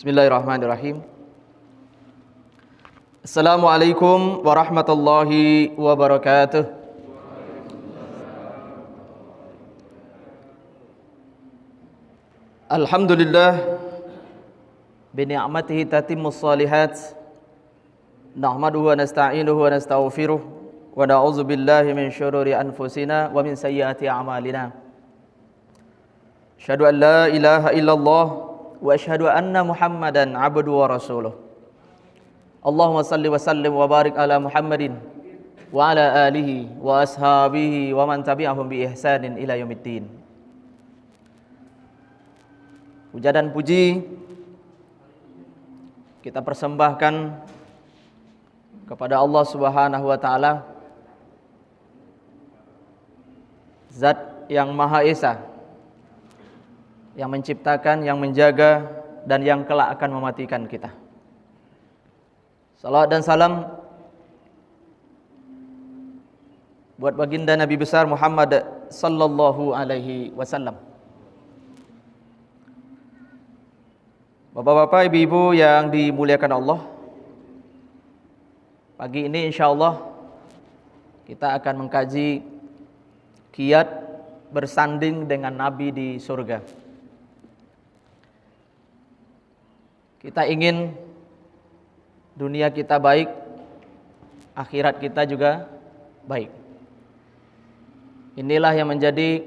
Bismillahirrahmanirrahim. Assalamualaikum warahmatullahi wabarakatuh. Alhamdulillah bi ni'matihi tatimmus shalihat. Nahmaduhu wa nasta'inuhu wa nastaghfiruh wa na'udzu billahi min syururi anfusina wa min sayyiati a'malina. Asyhadu an la ilaha illallah wa asyhadu anna Muhammadan abduhu wa rasuluh. Allahumma salli wa sallim wa barik ala Muhammadin wa ala alihi wa ashabihi wa man tabi'ahum bi ihsanin ila yaumiddin. Puja dan puji kita persembahkan kepada Allah Subhanahu wa taala, Zat yang Maha Esa, yang menciptakan, yang menjaga, dan yang kelak akan mematikan kita. Salawat dan salam buat baginda Nabi besar Muhammad sallallahu alaihi wasallam. Bapak-bapak, ibu-ibu yang dimuliakan Allah, pagi ini insyaallah kita akan mengkaji kiat bersanding dengan Nabi di surga. Kita ingin dunia kita baik, akhirat kita juga baik. Inilah yang menjadi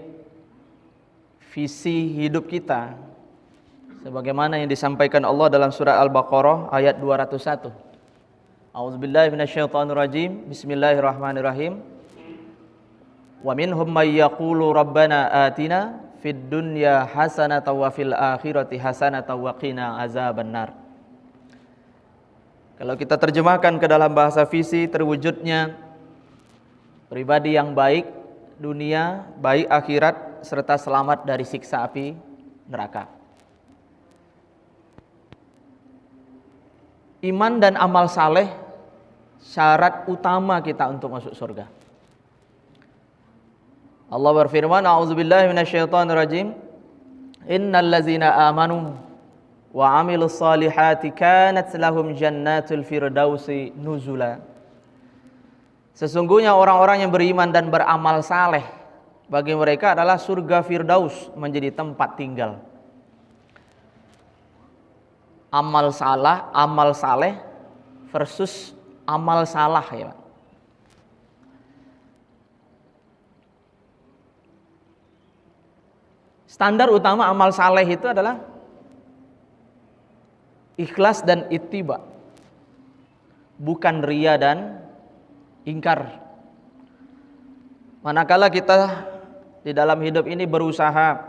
visi hidup kita, sebagaimana yang disampaikan Allah dalam surah Al-Baqarah ayat 201. A'udzubillahi minasyaitonirrajim. Bismillahirrahmanirrahim. Wa minhum may yaqulu rabbana atina fid dunya hasanatan wa fil akhirati hasanatan wa qina azabannar. Kalau kita terjemahkan ke dalam bahasa visi, terwujudnya pribadi yang baik dunia, baik akhirat, serta selamat dari siksa api neraka. Iman dan amal saleh syarat utama kita untuk masuk surga. Allah berfirman, a'udzubillahi minasyaitonirrajim. Innal ladzina amanu wa 'amilus solihati kanat lahum jannatul firdausi nuzula. Sesungguhnya orang-orang yang beriman dan beramal saleh, bagi mereka adalah surga Firdaus menjadi tempat tinggal. Amal saleh versus amal salah, ya Pak. Standar utama amal saleh itu adalah ikhlas dan ittiba, bukan ria dan ingkar. Manakala kita di dalam hidup ini berusaha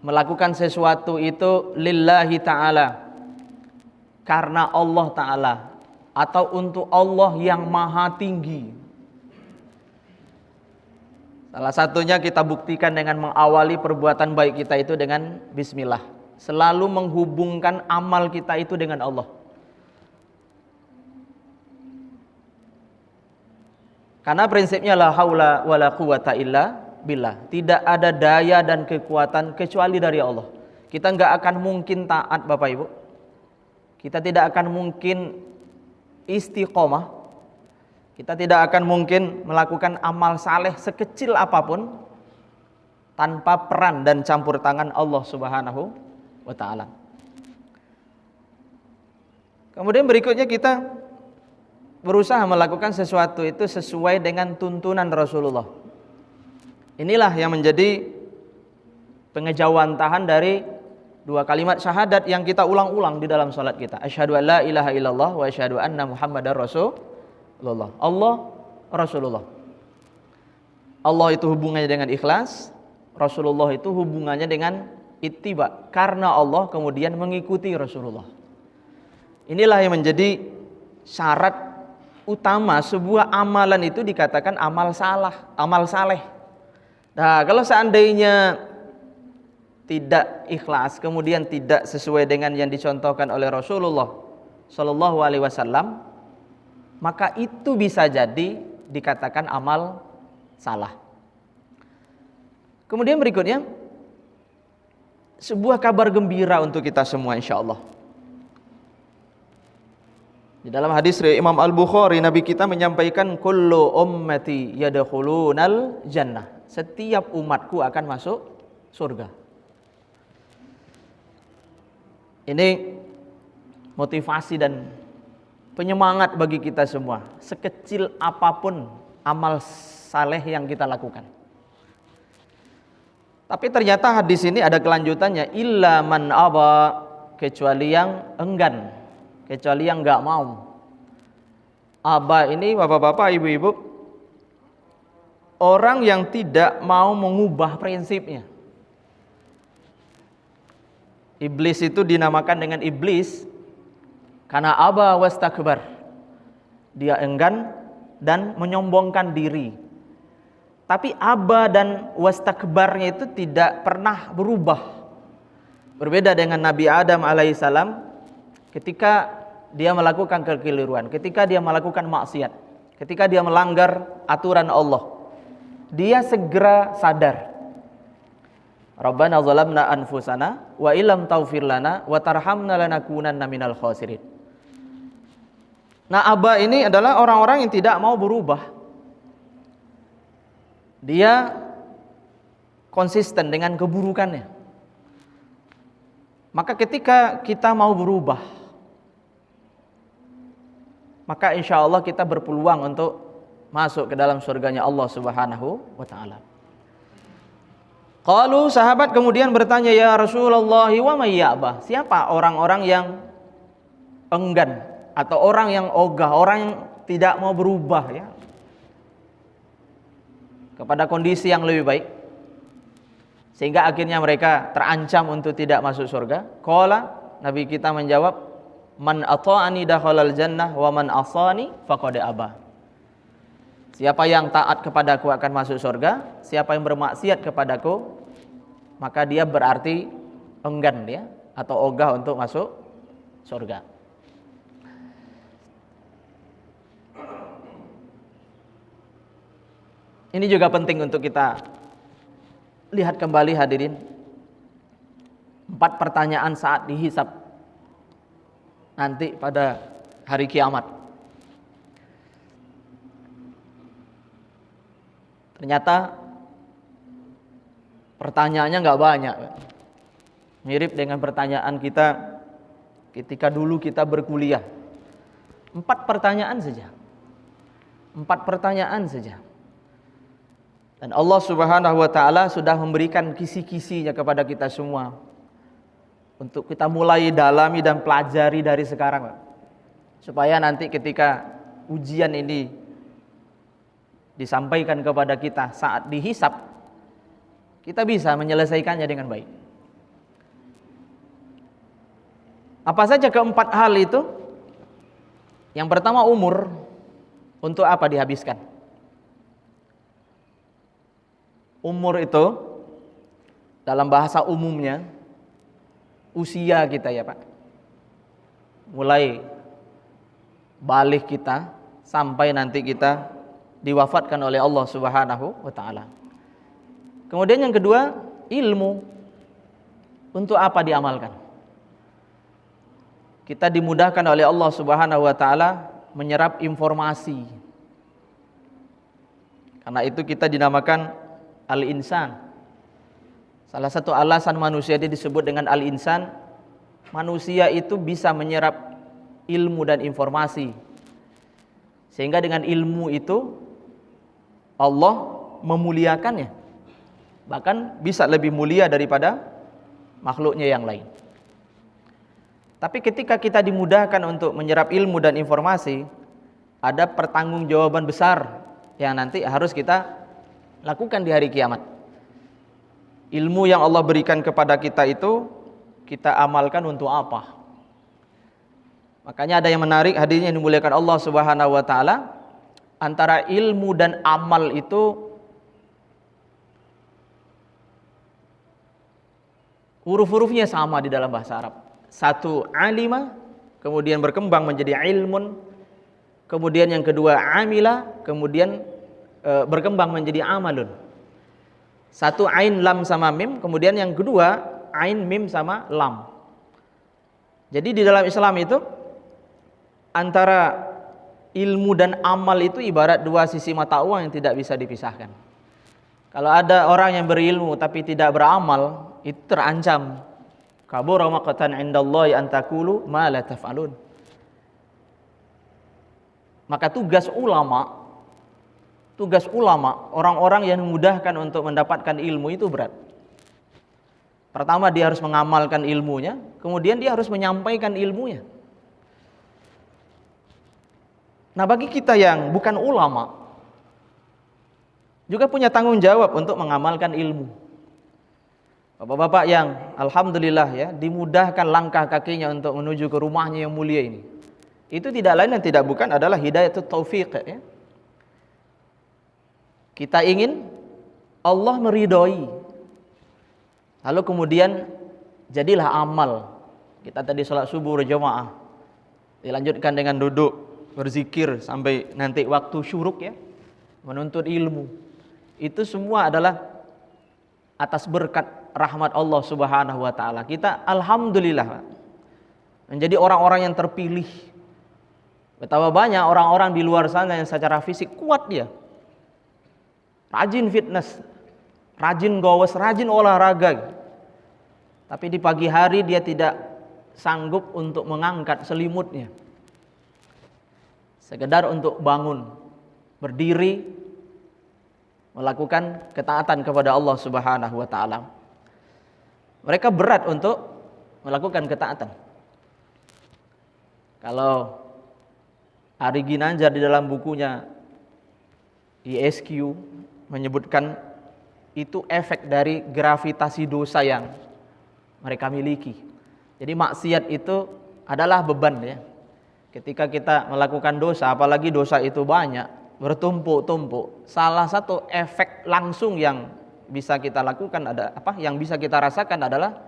melakukan sesuatu itu lillahi ta'ala, karena Allah ta'ala, atau untuk Allah yang maha tinggi. Salah satunya kita buktikan dengan mengawali perbuatan baik kita itu dengan bismillah. Selalu menghubungkan amal kita itu dengan Allah. Karena prinsipnya la haula wala quwata illa billah. Tidak ada daya dan kekuatan kecuali dari Allah. Kita enggak akan mungkin taat, Bapak Ibu. Kita tidak akan mungkin istiqomah. Kita tidak akan mungkin melakukan amal saleh sekecil apapun tanpa peran dan campur tangan Allah Subhanahu wa taala. Kemudian berikutnya kita berusaha melakukan sesuatu itu sesuai dengan tuntunan Rasulullah. Inilah yang menjadi pengejawantahan dari dua kalimat syahadat yang kita ulang-ulang di dalam salat kita. Asyhadu an la ilaha illallah wa asyhadu anna Muhammadar Rasulullah. Allah, Rasulullah. Allah itu hubungannya dengan ikhlas, Rasulullah itu hubungannya dengan ittiba, karena Allah kemudian mengikuti Rasulullah. Inilah yang menjadi syarat utama sebuah amalan itu dikatakan amal saleh. Nah, kalau seandainya tidak ikhlas, kemudian tidak sesuai dengan yang dicontohkan oleh Rasulullah Shallallahu Alaihi Wasallam, maka itu bisa jadi dikatakan amal salah. Kemudian berikutnya, sebuah kabar gembira untuk kita semua insyaallah. Di dalam hadis riwayat Imam Al-Bukhari, Nabi kita menyampaikan kullu ummati yadkhulunal jannah. Setiap umatku akan masuk surga. Ini motivasi dan penyemangat bagi kita semua. Sekecil apapun amal saleh yang kita lakukan. Tapi ternyata hadis ini ada kelanjutannya, illa man aba, kecuali yang enggan, kecuali yang enggak mau. Aba ini bapak-bapak, ibu-ibu, orang yang tidak mau mengubah prinsipnya. Iblis itu dinamakan dengan iblis karena aba wastakbar. Dia enggan dan menyombongkan diri. Tapi aba dan wastakbarnya itu tidak pernah berubah. Berbeda dengan Nabi Adam alaihissalam ketika dia melakukan kekeliruan, ketika dia melakukan maksiat, ketika dia melanggar aturan Allah, dia segera sadar. Rabbana zalamna anfusana wa illam taghfir lana wa tarhamna lanakunanna minal khasirin. Nah, aba ini adalah orang-orang yang tidak mau berubah. Dia konsisten dengan keburukannya. Maka ketika kita mau berubah, maka insya Allah kita berpeluang untuk masuk ke dalam surganya Allah Subhanahu wa ta'ala. Qalu, sahabat kemudian bertanya, ya Rasulullah wa may ya'ba? Siapa orang-orang yang enggan atau orang yang ogah, orang yang tidak mau berubah ya kepada kondisi yang lebih baik, sehingga akhirnya mereka terancam untuk tidak masuk surga? Qala, Nabi kita menjawab, man ata'ani dakhalal jannah wa man asani faqad aba. Siapa yang taat kepadaku akan masuk surga, siapa yang bermaksiat kepadaku maka dia berarti enggan dia atau ogah untuk masuk surga. Ini juga penting untuk kita lihat kembali hadirin. 4 pertanyaan saat dihisab nanti pada hari kiamat. Ternyata pertanyaannya nggak banyak. Mirip dengan pertanyaan kita ketika dulu kita berkuliah. 4 pertanyaan saja. 4 pertanyaan saja. Dan Allah Subhanahu wa ta'ala sudah memberikan kisi-kisinya kepada kita semua untuk kita mulai dalami dan pelajari dari sekarang, supaya nanti ketika ujian ini disampaikan kepada kita saat dihisab, kita bisa menyelesaikannya dengan baik. Apa saja keempat hal itu? Yang pertama, umur. Untuk apa dihabiskan? Umur itu dalam bahasa umumnya usia kita ya Pak. Mulai balik kita sampai nanti kita diwafatkan oleh Allah Subhanahu wa ta'ala. Kemudian yang kedua, ilmu. Untuk apa diamalkan? Kita dimudahkan oleh Allah Subhanahu wa ta'ala menyerap informasi. Karena itu kita dinamakan al-insan. Salah satu alasan manusia itu disebut dengan al-insan, manusia itu bisa menyerap ilmu dan informasi. Sehingga dengan ilmu itu Allah memuliakannya. Bahkan bisa lebih mulia daripada makhluknya yang lain. Tapi ketika kita dimudahkan untuk menyerap ilmu dan informasi, ada pertanggungjawaban besar yang nanti harus kita lakukan di hari kiamat. Ilmu yang Allah berikan kepada kita itu kita amalkan untuk apa? Makanya ada yang menarik hadirin yang dimuliakan Allah Subhanahu wa ta'ala, antara ilmu dan amal itu huruf-hurufnya sama di dalam bahasa Arab. Satu alima, kemudian berkembang menjadi ilmun, kemudian yang kedua amila, kemudian berkembang menjadi amalun. Satu ain lam sama mim, kemudian yang kedua ain, mim sama lam. Jadi di dalam Islam itu antara ilmu dan amal itu ibarat dua sisi mata uang yang tidak bisa dipisahkan. Kalau ada orang yang berilmu tapi tidak beramal, itu terancam. Kabura maqtan 'indallahi an taqulu ma la taf'alun. Maka tugas ulama, orang-orang yang memudahkan untuk mendapatkan ilmu itu berat. Pertama dia harus mengamalkan ilmunya, kemudian dia harus menyampaikan ilmunya. Nah, bagi kita yang bukan ulama juga punya tanggung jawab untuk mengamalkan ilmu. Bapak-bapak yang alhamdulillah ya dimudahkan langkah kakinya untuk menuju ke rumahnya yang mulia ini. Itu tidak lain dan tidak bukan adalah hidayatut taufiq ya. Kita ingin Allah meridhoi. Lalu kemudian jadilah amal. Kita tadi salat subuh berjamaah. Dilanjutkan dengan duduk berzikir sampai nanti waktu syuruk ya. Menuntut ilmu. Itu semua adalah atas berkat rahmat Allah Subhanahu wa taala. Kita alhamdulillah menjadi orang-orang yang terpilih. Betapa banyak orang-orang di luar sana yang secara fisik kuat dia. Rajin fitness, rajin gowes, rajin olahraga. Tapi di pagi hari dia tidak sanggup untuk mengangkat selimutnya. Sekedar untuk bangun, berdiri, melakukan ketaatan kepada Allah Subhanahu wa taala. Mereka berat untuk melakukan ketaatan. Kalau Ari Ginanjar di dalam bukunya ISQ menyebutkan itu efek dari gravitasi dosa yang mereka miliki. Jadi maksiat itu adalah beban ya. Ketika kita melakukan dosa, apalagi dosa itu banyak, bertumpuk-tumpuk, salah satu efek langsung yang bisa kita lakukan yang bisa kita rasakan adalah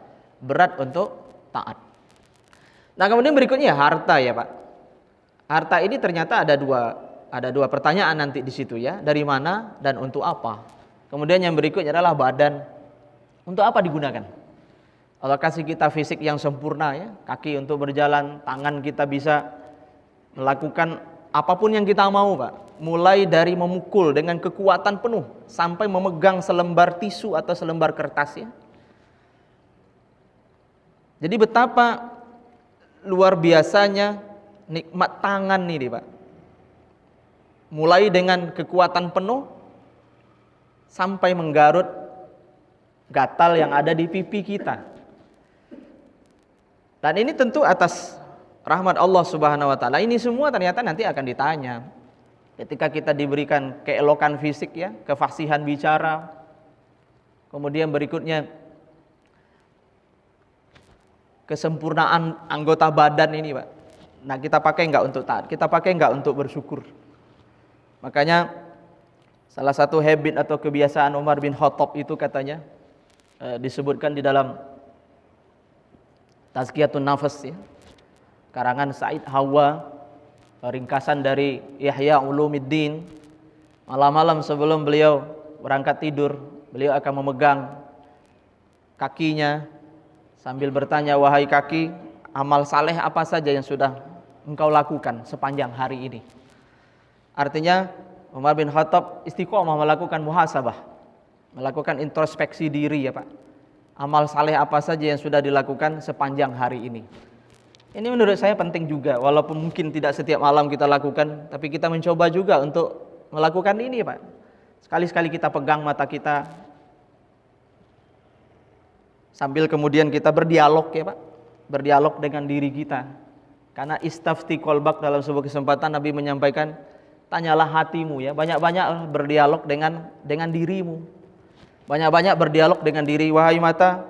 berat untuk taat. Nah, kemudian berikutnya harta ya, Pak. Harta ini ternyata ada dua pertanyaan nanti di situ ya. Dari mana dan untuk apa? Kemudian yang berikutnya adalah badan. Untuk apa digunakan? Allah kasih kita fisik yang sempurna ya, kaki untuk berjalan, tangan kita bisa melakukan apapun yang kita mau, Pak. Mulai dari memukul dengan kekuatan penuh sampai memegang selembar tisu atau selembar kertas ya. Jadi betapa luar biasanya nikmat tangan nih, Pak. Mulai dengan kekuatan penuh sampai menggarut gatal yang ada di pipi kita. Dan ini tentu atas rahmat Allah Subhanahu wa taala. Ini semua ternyata nanti akan ditanya. Ketika kita diberikan keelokan fisik ya, kefasihan bicara. Kemudian berikutnya kesempurnaan anggota badan ini, Pak. Nah, kita pakai enggak untuk taat? Kita pakai enggak untuk bersyukur? Makanya salah satu habit atau kebiasaan Umar bin Khattab itu katanya disebutkan di dalam Tazkiyatun Nafas ya. Karangan Said Hawa, ringkasan dari Ihya Ulumuddin. Malam-malam sebelum beliau berangkat tidur, beliau akan memegang kakinya sambil bertanya, "Wahai kaki, amal saleh apa saja yang sudah engkau lakukan sepanjang hari ini?" Artinya Umar bin Khattab istiqomah melakukan muhasabah, melakukan introspeksi diri ya, Pak. Amal saleh apa saja yang sudah dilakukan sepanjang hari ini. Ini menurut saya penting juga, walaupun mungkin tidak setiap malam kita lakukan, tapi kita mencoba juga untuk melakukan ini, Pak. Sekali-sekali kita pegang mata kita, sambil kemudian kita berdialog ya, Pak. Berdialog dengan diri kita. Karena istafti qalbak, dalam sebuah kesempatan Nabi menyampaikan, tanyalah hatimu ya, banyak-banyak berdialog dengan dirimu. Banyak-banyak berdialog dengan diri, wahai mata,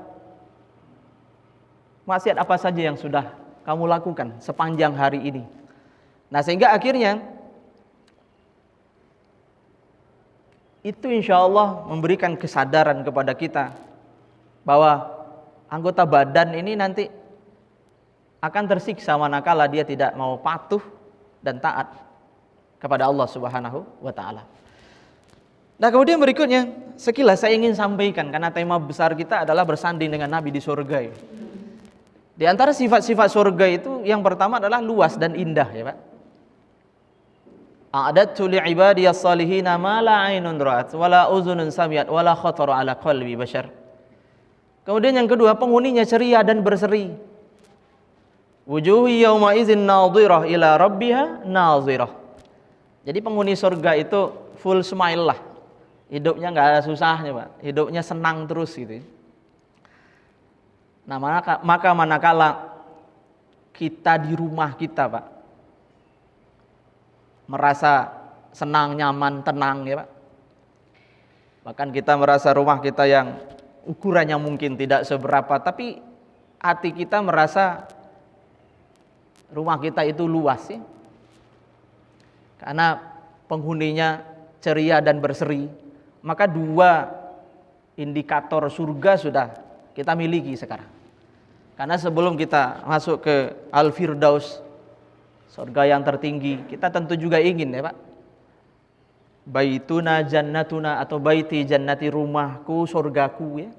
maksiat apa saja yang sudah kamu lakukan sepanjang hari ini. Nah, sehingga akhirnya itu insya Allah memberikan kesadaran kepada kita bahwa anggota badan ini nanti akan tersiksa manakala dia tidak mau patuh dan taat kepada Allah Subhanahu wa taala. Nah kemudian berikutnya, sekilas saya ingin sampaikan karena tema besar kita adalah bersanding dengan Nabi di surga ya. Di antara sifat-sifat surga itu yang pertama adalah luas dan indah ya Pak. A'adatu li'ibadiyas salihina ma la 'ainun ra'at wa la uzunun sami'at wa la khatara 'ala qalbi bashar. Kemudian yang kedua, penghuninya ceria dan berseri. Wujuhi yawma idzin nadhirah ila rabbiha nadhirah. Jadi penghuni surga itu full smile lah. Hidupnya enggak ada susahnya, Pak. Hidupnya senang terus gitu. Nah, maka manakala kita di rumah kita, Pak, merasa senang, nyaman, tenang ya Pak. Bahkan kita merasa rumah kita yang ukurannya mungkin tidak seberapa, tapi hati kita merasa rumah kita itu luas ya. Karena penghuninya ceria dan berseri, maka dua indikator surga sudah kita miliki sekarang. Karena sebelum kita masuk ke Al-Firdaus, surga yang tertinggi, kita tentu juga ingin ya Pak, baituna jannatuna atau baiti jannati, rumahku surgaku ya.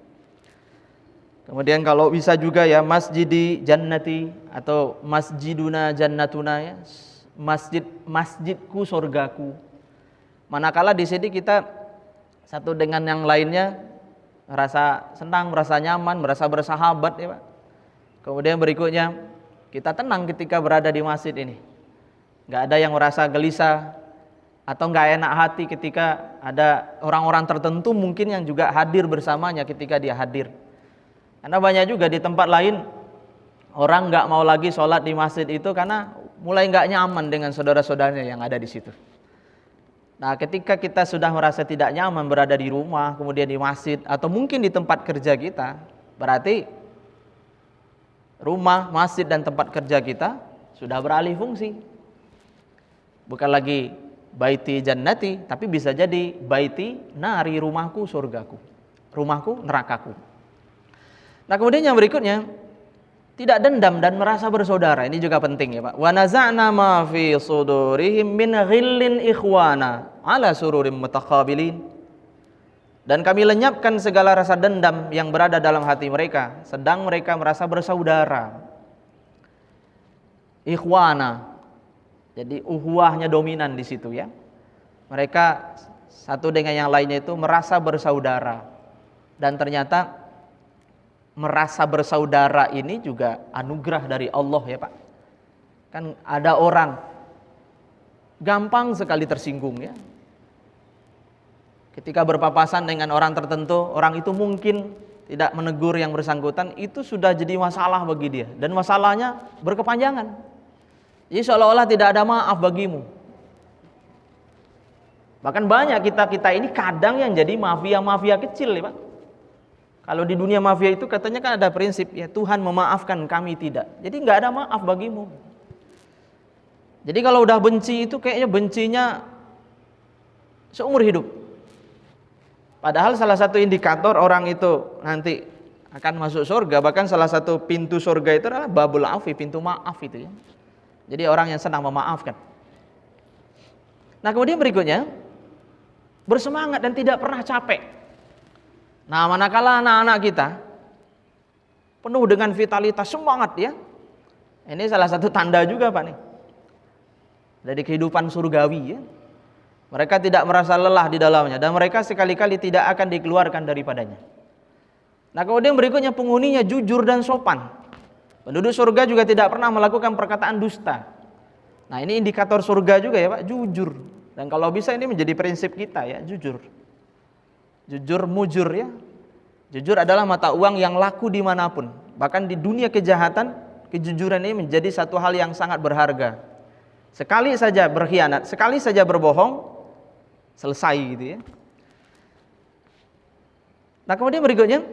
Kemudian kalau bisa juga ya masjidi jannati atau masjiduna jannatuna ya, masjidku surgaku. Manakala di sini kita satu dengan yang lainnya merasa senang, merasa nyaman, merasa bersahabat ya Pak. Kemudian berikutnya kita tenang ketika berada di masjid ini. Gak ada yang merasa gelisah atau gak enak hati ketika ada orang-orang tertentu mungkin yang juga hadir bersamanya ketika dia hadir. Karena banyak juga di tempat lain orang gak mau lagi sholat di masjid itu karena mulai gak nyaman dengan saudara-saudaranya yang ada di situ. Nah ketika kita sudah merasa tidak nyaman berada di rumah, kemudian di masjid atau mungkin di tempat kerja kita, berarti rumah, masjid dan tempat kerja kita sudah beralih fungsi. Bukan lagi baiti jannati, tapi bisa jadi baiti nari, rumahku surgaku, rumahku nerakaku. Nah kemudian yang berikutnya, tidak dendam dan merasa bersaudara. Ini juga penting ya Pak. Wa naza'na ma fi sudurihim min ghillin ikhwana ala sururim mutaqabilin. Dan kami lenyapkan segala rasa dendam yang berada dalam hati mereka, sedang mereka merasa bersaudara. Ikhwana. Jadi uhuwahnya dominan di situ ya. Mereka satu dengan yang lainnya itu merasa bersaudara. Dan ternyata merasa bersaudara ini juga anugerah dari Allah ya Pak. Kan ada orang gampang sekali tersinggung ya. Ketika berpapasan dengan orang tertentu, orang itu mungkin tidak menegur yang bersangkutan, itu sudah jadi masalah bagi dia. Dan masalahnya berkepanjangan. Jadi seolah-olah tidak ada maaf bagimu. Bahkan banyak kita ini kadang yang jadi mafia-mafia kecil ya Pak. Kalau di dunia mafia itu katanya kan ada prinsip ya, Tuhan memaafkan kami tidak. Jadi nggak ada maaf bagimu. Jadi kalau udah benci itu kayaknya bencinya seumur hidup. Padahal salah satu indikator orang itu nanti akan masuk surga, bahkan salah satu pintu surga itu adalah babul afi, pintu maaf itu ya. Jadi orang yang senang memaafkan. Nah kemudian berikutnya, bersemangat dan tidak pernah capek. Nah manakala anak-anak kita penuh dengan vitalitas, semangat ya. Ini salah satu tanda juga Pak nih, dari kehidupan surgawi ya. Mereka tidak merasa lelah di dalamnya dan mereka sekali-kali tidak akan dikeluarkan daripadanya. Nah kemudian berikutnya penghuninya jujur dan sopan. Penduduk surga juga tidak pernah melakukan perkataan dusta. Nah ini indikator surga juga ya Pak, jujur. Dan kalau bisa ini menjadi prinsip kita ya, jujur. Jujur mujur ya. Jujur adalah mata uang yang laku dimanapun. Bahkan di dunia kejahatan, kejujuran ini menjadi satu hal yang sangat berharga. Sekali saja berkhianat, sekali saja berbohong, selesai gitu ya. Nah kemudian berikutnya,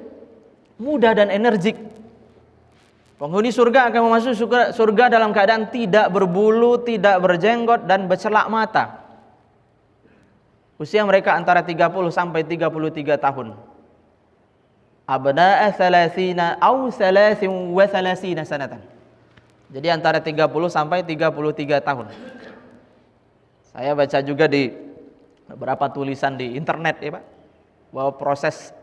mudah dan energik. Penghuni surga akan memasuki surga dalam keadaan tidak berbulu, tidak berjenggot dan bercelak mata. Usia mereka antara 30 sampai 33 tahun. Abna'a thalathina au thalathin wa thalathina sanatan. Jadi antara 30 sampai 33 tahun. Saya baca juga di beberapa tulisan di internet ya Pak, bahwa proses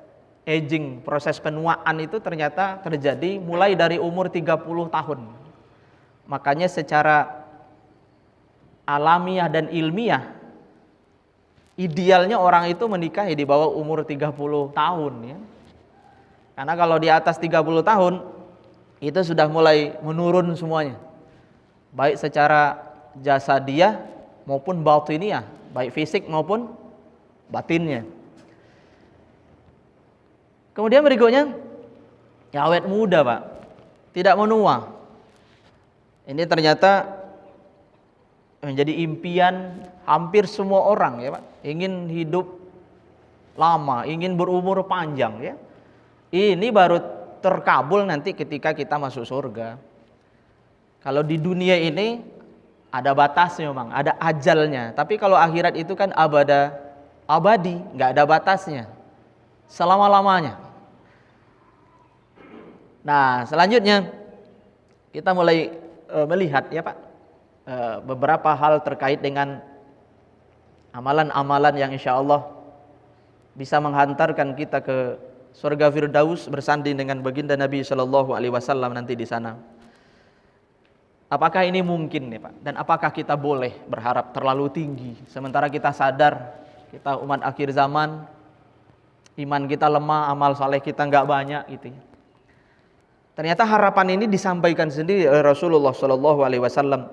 aging, proses penuaan itu ternyata terjadi mulai dari umur 30 tahun. Makanya secara alamiah dan ilmiah, idealnya orang itu menikah di bawah umur 30 tahun ya. Karena kalau di atas 30 tahun itu sudah mulai menurun semuanya. Baik secara jasadiah maupun batiniah, baik fisik maupun batinnya. Kemudian berikutnya, ya awet muda Pak, tidak menua. Ini ternyata menjadi impian hampir semua orang ya Pak. Ingin hidup lama, ingin berumur panjang ya. Ini baru terkabul nanti ketika kita masuk surga. Kalau di dunia ini ada batasnya memang, ada ajalnya. Tapi kalau akhirat itu kan abadi, nggak ada batasnya, selama-lamanya. Nah selanjutnya kita mulai melihat ya Pak, beberapa hal terkait dengan amalan-amalan yang insya Allah bisa menghantarkan kita ke surga Firdaus bersanding dengan baginda Nabi Shallallahu Alaihi Wasallam nanti di sana. Apakah ini mungkin nih Pak? Dan apakah kita boleh berharap terlalu tinggi sementara kita sadar kita umat akhir zaman, iman kita lemah, amal saleh kita nggak banyak gitu. Ternyata harapan ini disampaikan sendiri oleh Rasulullah Shallallahu Alaihi Wasallam.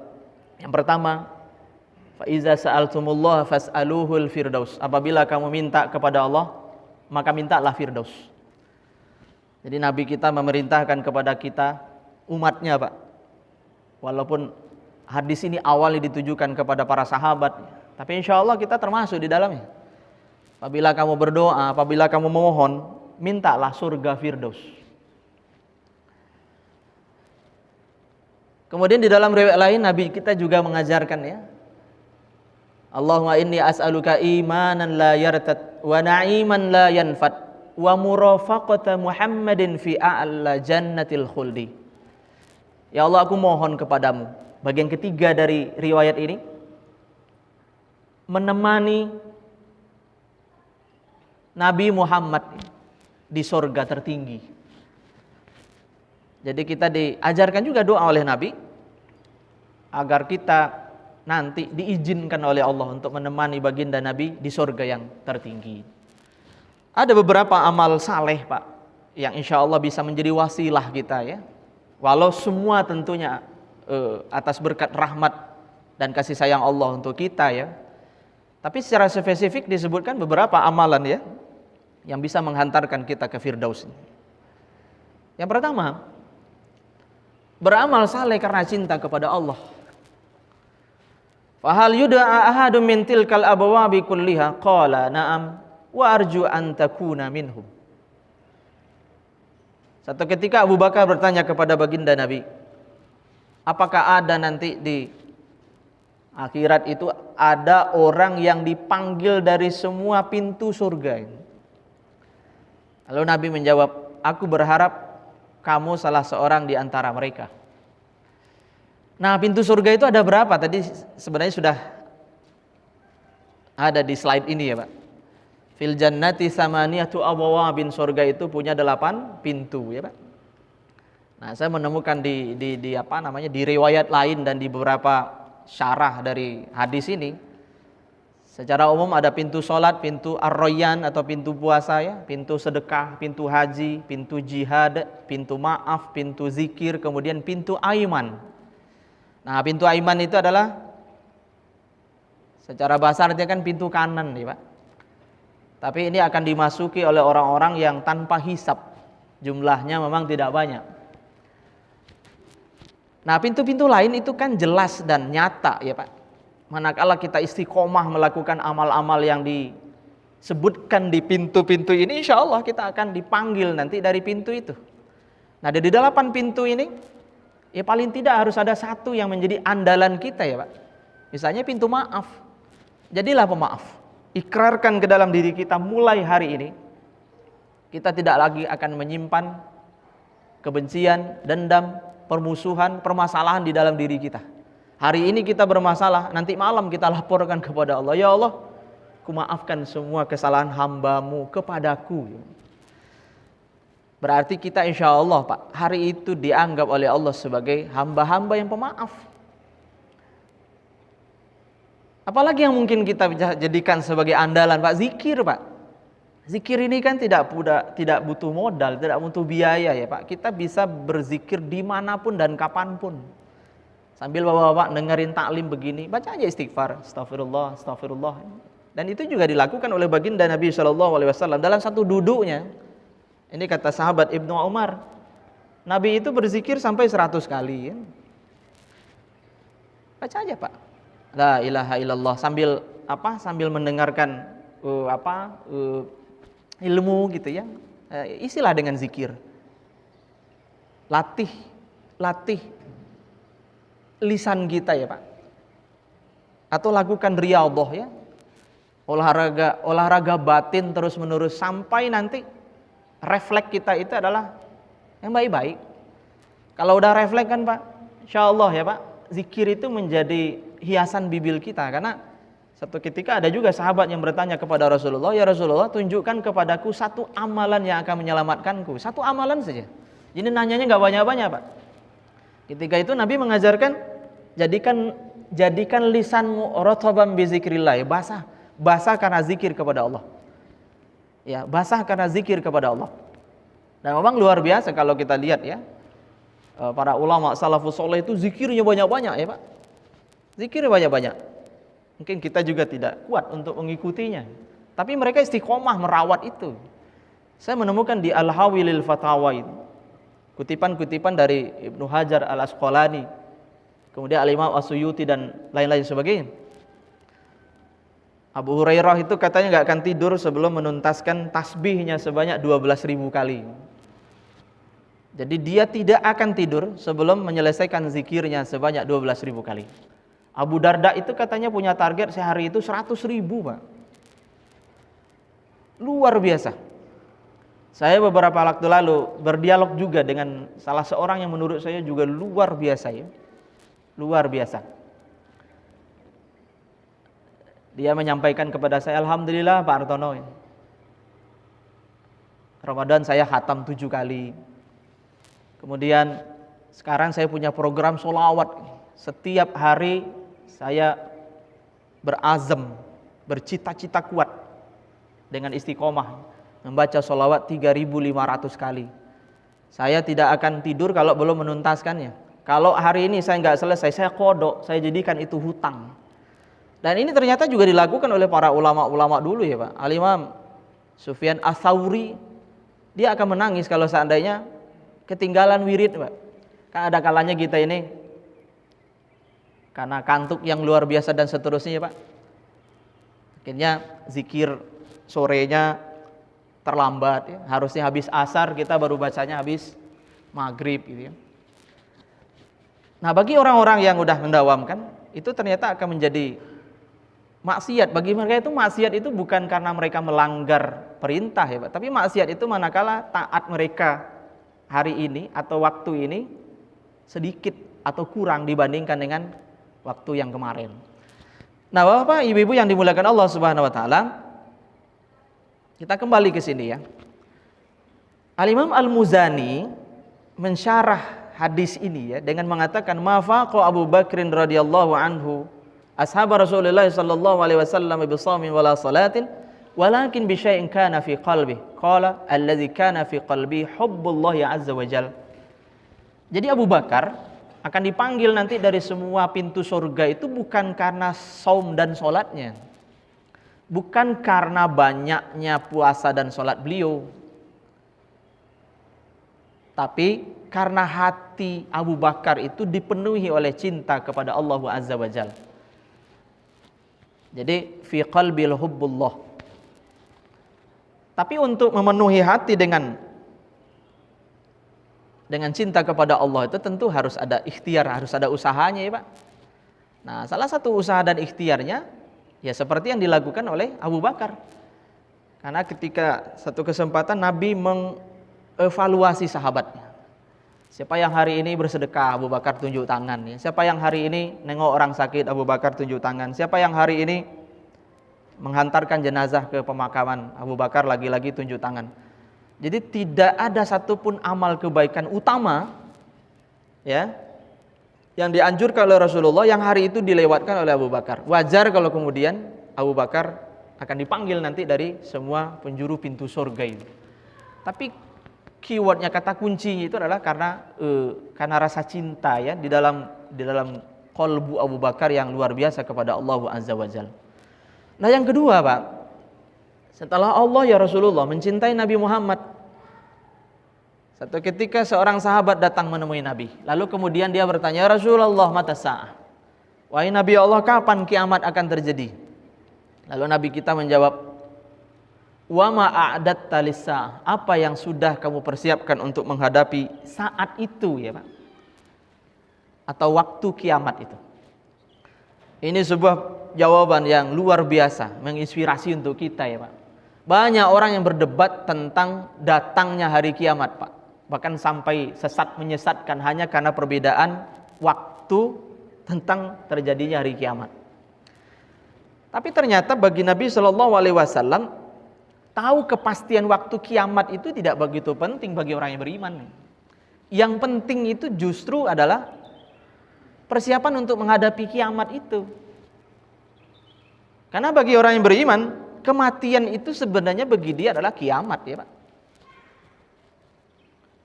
Yang pertama, fa iza sa'altumullah fas'aluhul firdaus. Apabila kamu minta kepada Allah, maka mintalah firdaus. Jadi Nabi kita memerintahkan kepada kita umatnya Pak. Walaupun hadis ini awalnya ditujukan kepada para sahabat, tapi insya Allah kita termasuk di dalamnya. Apabila kamu berdoa, apabila kamu memohon, mintalah surga firdaus. Kemudian di dalam riwayat lain Nabi kita juga mengajarkan ya, Allahumma inni as'aluka imanan la yartad wa na'iman la yanfad wa murafaqata Muhammadin fi a'la jannatil khuldi. Ya Allah, aku mohon kepadamu. Bagian ketiga dari riwayat ini, menemani Nabi Muhammad di surga tertinggi. Jadi kita diajarkan juga doa oleh Nabi agar kita nanti diizinkan oleh Allah untuk menemani baginda Nabi di surga yang tertinggi. Ada beberapa amal saleh Pak yang insya Allah bisa menjadi wasilah kita ya. Walau semua tentunya atas berkat rahmat dan kasih sayang Allah untuk kita ya. Tapi secara spesifik disebutkan beberapa amalan ya yang bisa menghantarkan kita ke Firdaus. Yang pertama, beramal saleh karena cinta kepada Allah. Fahal yud'a ahadum min tilkal abwabi kulliha qala na'am wa arju an takuna minhum. Satu ketika Abu Bakar bertanya kepada baginda Nabi, apakah ada nanti di akhirat itu ada orang yang dipanggil dari semua pintu surga? Lalu Nabi menjawab, aku berharap kamu salah seorang di antara mereka. Nah, pintu surga itu ada berapa? Tadi sebenarnya sudah ada di slide ini ya Pak. Fil jannati samaniyatu abwabin, surga itu punya 8 pintu ya Pak. Nah, saya menemukan di riwayat lain dan di beberapa syarah dari hadis ini, secara umum ada pintu sholat, pintu ar-rayyan atau pintu puasa ya, pintu sedekah, pintu haji, pintu jihad, pintu maaf, pintu zikir, kemudian pintu aiman. Nah, pintu aiman itu adalah secara bahasa artinya kan pintu kanan nih Pak. Tapi ini akan dimasuki oleh orang-orang yang tanpa hisab. Jumlahnya memang tidak banyak. Nah, pintu-pintu lain itu kan jelas dan nyata ya Pak. Manakala kita istiqomah melakukan amal-amal yang disebutkan di pintu-pintu ini, insya Allah kita akan dipanggil nanti dari pintu itu. Nah, dari 8 pintu ini, ya paling tidak harus ada satu yang menjadi andalan kita ya Pak. Misalnya pintu maaf. Jadilah pemaaf. Ikrarkan ke dalam diri kita mulai hari ini, kita tidak lagi akan menyimpan kebencian, dendam, permusuhan, permasalahan di dalam diri kita. Hari ini kita bermasalah, nanti malam kita laporkan kepada Allah, ya Allah, aku maafkan semua kesalahan hambamu kepadaku. Berarti kita insya Allah Pak, hari itu dianggap oleh Allah sebagai hamba-hamba yang pemaaf. Apalagi yang mungkin kita jadikan sebagai andalan Pak? Zikir Pak. Zikir ini kan tidak butuh modal, tidak butuh biaya ya Pak. Kita bisa berzikir dimanapun dan kapanpun. Sambil bapak-bapak dengerin taklim begini, baca aja istighfar, astagfirullah, astagfirullah. Dan itu juga dilakukan oleh baginda Nabi SAW dalam satu duduknya. Ini kata sahabat Ibnu Umar, Nabi itu berzikir sampai 100 kali. Baca aja Pak, la ilaha illallah, sambil mendengarkan ilmu gitu ya. Isilah dengan zikir. Latih lisan kita ya Pak. Atau lakukan riyadhah ya. Olahraga batin terus menerus sampai nanti refleks kita itu adalah yang baik-baik. Kalau udah refleks kan Pak, insyaallah ya Pak, zikir itu menjadi hiasan bibir kita. Karena satu ketika ada juga sahabat yang bertanya kepada Rasulullah, ya Rasulullah, tunjukkan kepadaku satu amalan yang akan menyelamatkanku. Satu amalan saja. Jadi nanyanya nggak banyak-banyak Pak. Ketika itu Nabi mengajarkan, jadikan lisanmu rataban bi zikrillah, ya, basah karena zikir kepada Allah. Ya, basah karena zikir kepada Allah. Dan memang luar biasa kalau kita lihat ya, para ulama salafus saleh itu zikirnya banyak-banyak ya Pak. Zikirnya banyak-banyak. Mungkin kita juga tidak kuat untuk mengikutinya, tapi mereka istiqomah merawat itu. Saya menemukan di Al-Hawilil Fatawa itu kutipan-kutipan dari Ibnu Hajar Al-Asqalani, kemudian Al-Imam As-Suyuti dan lain-lain sebagainya. Abu Hurairah itu katanya nggak akan tidur sebelum menuntaskan tasbihnya sebanyak 12.000 kali. Jadi dia tidak akan tidur sebelum menyelesaikan zikirnya sebanyak 12.000 kali. Abu Darda itu katanya punya target sehari itu 100.000 Pak. Luar biasa. Saya beberapa waktu lalu berdialog juga dengan salah seorang yang menurut saya juga luar biasa ya. Luar biasa. Dia menyampaikan kepada saya, alhamdulillah Pak Artono, Ramadan saya khatam 7 kali. Kemudian sekarang saya punya program sholawat. Setiap hari saya berazam, bercita-cita kuat dengan istiqomah membaca sholawat 3.500 kali. Saya tidak akan tidur kalau belum menuntaskannya. Kalau hari ini saya nggak selesai, saya kodok, saya jadikan itu hutang. Dan ini ternyata juga dilakukan oleh para ulama-ulama dulu ya Pak. Al-Imam Sufyan Ats-Tsauri, dia akan menangis kalau seandainya ketinggalan wirid Pak. Kan ada kalanya kita ini karena kantuk yang luar biasa dan seterusnya ya Pak, akhirnya zikir sorenya terlambat ya. Harusnya habis asar, kita baru bacanya habis maghrib gitu ya. Nah bagi orang-orang yang udah mendawamkan, itu ternyata akan menjadi maksiat. Bagi mereka itu maksiat itu bukan karena mereka melanggar perintah ya Pak, tapi maksiat itu manakala taat mereka hari ini atau waktu ini sedikit atau kurang dibandingkan dengan waktu yang kemarin. Nah Bapak Ibu-ibu yang dimuliakan Allah Subhanahu wa taala, kita kembali ke sini ya. Al-Imam Al-Muzani mensyarah hadis ini ya dengan mengatakan mafaqa Abu Bakrin radhiyallahu anhu ashab Rasulullah sallallahu alaihi wasallam bi shaumin wala salatin walakin bi syai'in kana fi qalbi qala allazi kana fi qalbi hubbullah azza wa jalla. Jadi Abu Bakar akan dipanggil nanti dari semua pintu surga itu bukan karena saum dan salatnya, bukan karena banyaknya puasa dan salat beliau, tapi karena hati Abu Bakar itu dipenuhi oleh cinta kepada Allah Azza wa Jalla. Jadi fi qalbil hubbullah. Tapi untuk memenuhi hati dengan cinta kepada Allah itu tentu harus ada ikhtiar, harus ada usahanya ya Pak. Nah salah satu usaha dan ikhtiarnya ya seperti yang dilakukan oleh Abu Bakar. Karena ketika satu kesempatan Nabi mengevaluasi sahabatnya. Siapa yang hari ini bersedekah, Abu Bakar tunjuk tangan. Siapa yang hari ini nengok orang sakit, Abu Bakar tunjuk tangan. Siapa yang hari ini menghantarkan jenazah ke pemakaman Abu Bakar, lagi-lagi tunjuk tangan. Jadi tidak ada satupun amal kebaikan utama ya yang dianjurkan oleh Rasulullah yang hari itu dilewatkan oleh Abu Bakar. Wajar kalau kemudian Abu Bakar akan dipanggil nanti dari semua penjuru pintu surga itu. Tapi keywordnya, kata kuncinya itu adalah karena rasa cinta ya di dalam qalbu Abu Bakar yang luar biasa kepada Allah Azza wa Jalla. Nah yang kedua Pak, setelah Allah ya Rasulullah mencintai Nabi Muhammad, satu ketika seorang sahabat datang menemui Nabi, lalu kemudian dia bertanya, ya Rasulullah mata sa'ah, wahai Nabi Allah, kapan kiamat akan terjadi? Lalu Nabi kita menjawab, wa ma a'datta lis-sa'ah, apa yang sudah kamu persiapkan untuk menghadapi saat itu ya Pak, atau waktu kiamat itu. Ini sebuah jawaban yang luar biasa, menginspirasi untuk kita ya Pak. Banyak orang yang berdebat tentang datangnya hari kiamat Pak, bahkan sampai menyesatkan hanya karena perbedaan waktu tentang terjadinya hari kiamat. Tapi ternyata bagi Nabi Shallallahu Alaihi Wasallam, tahu kepastian waktu kiamat itu tidak begitu penting bagi orang yang beriman. Yang penting itu justru adalah persiapan untuk menghadapi kiamat itu. Karena bagi orang yang beriman, kematian itu sebenarnya bagi dia adalah kiamat ya Pak.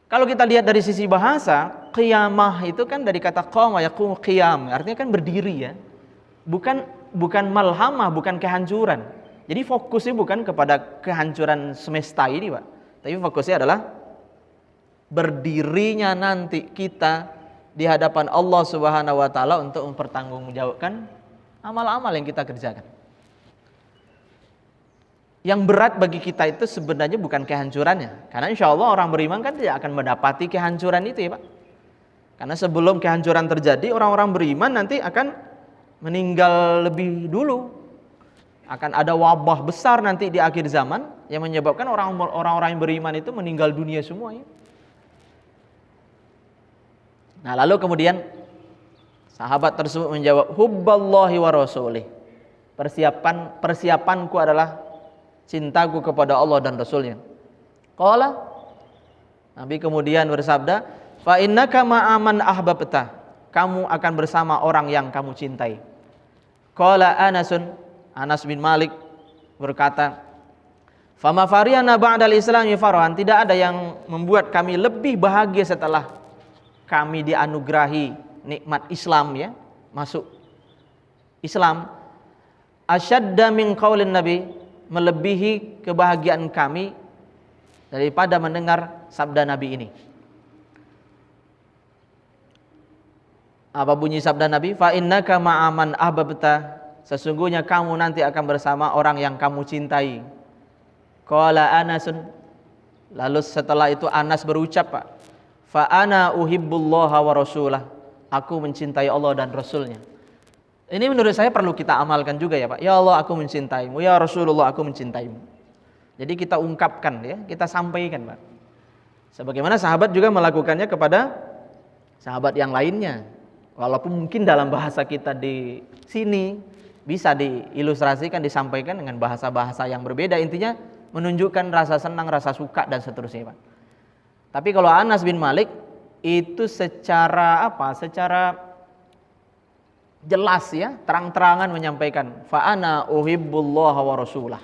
Kalau kita lihat dari sisi bahasa, qiyamah itu kan dari kata qama yaqumu qiyam, artinya kan berdiri ya. Bukan malhamah, bukan kehancuran. Jadi fokusnya bukan kepada kehancuran semesta ini Pak, tapi fokusnya adalah berdirinya nanti kita di hadapan Allah Subhanahu wa taala untuk mempertanggungjawabkan amal-amal yang kita kerjakan. Yang berat bagi kita itu sebenarnya bukan kehancurannya, karena insya Allah orang beriman kan tidak akan mendapati kehancuran itu ya Pak. Karena sebelum kehancuran terjadi, orang-orang beriman nanti akan meninggal lebih dulu. Akan ada wabah besar nanti di akhir zaman yang menyebabkan orang-orang yang beriman itu meninggal dunia semua ya. Nah lalu kemudian sahabat tersebut menjawab, hubballahi wa rasulih, persiapanku adalah cintaku kepada Allah dan Rasulnya. Qala, Nabi kemudian bersabda, fa innaka ma'aman ahbabta, kamu akan bersama orang yang kamu cintai. Qala Anas bin Malik berkata, fama fariyana ba'dal islami farhan, tidak ada yang membuat kami lebih bahagia setelah kami dianugerahi nikmat Islam ya, masuk Islam, asyadda min qaulin nabi, melebihi kebahagiaan kami daripada mendengar sabda Nabi ini. Apa bunyi sabda Nabi? Fa innaka ma'aman ahbabta, sesungguhnya kamu nanti akan bersama orang yang kamu cintai. Qala Anasun, lalu setelah itu Anas berucap Pak, fa ana uhibbullaha wa rasulah, aku mencintai Allah dan Rasulnya. Ini menurut saya perlu kita amalkan juga ya Pak. Ya Allah aku mencintaimu, ya Rasulullah aku mencintaimu. Jadi kita ungkapkan ya, kita sampaikan Pak. Sebagaimana sahabat juga melakukannya kepada sahabat yang lainnya. Walaupun mungkin dalam bahasa kita di sini bisa diilustrasikan, disampaikan dengan bahasa-bahasa yang berbeda. Intinya menunjukkan rasa senang, rasa suka dan seterusnya Pak. Tapi kalau Anas bin Malik itu secara jelas ya, terang-terangan menyampaikan, fa ana uhibbullaha wa rasulah.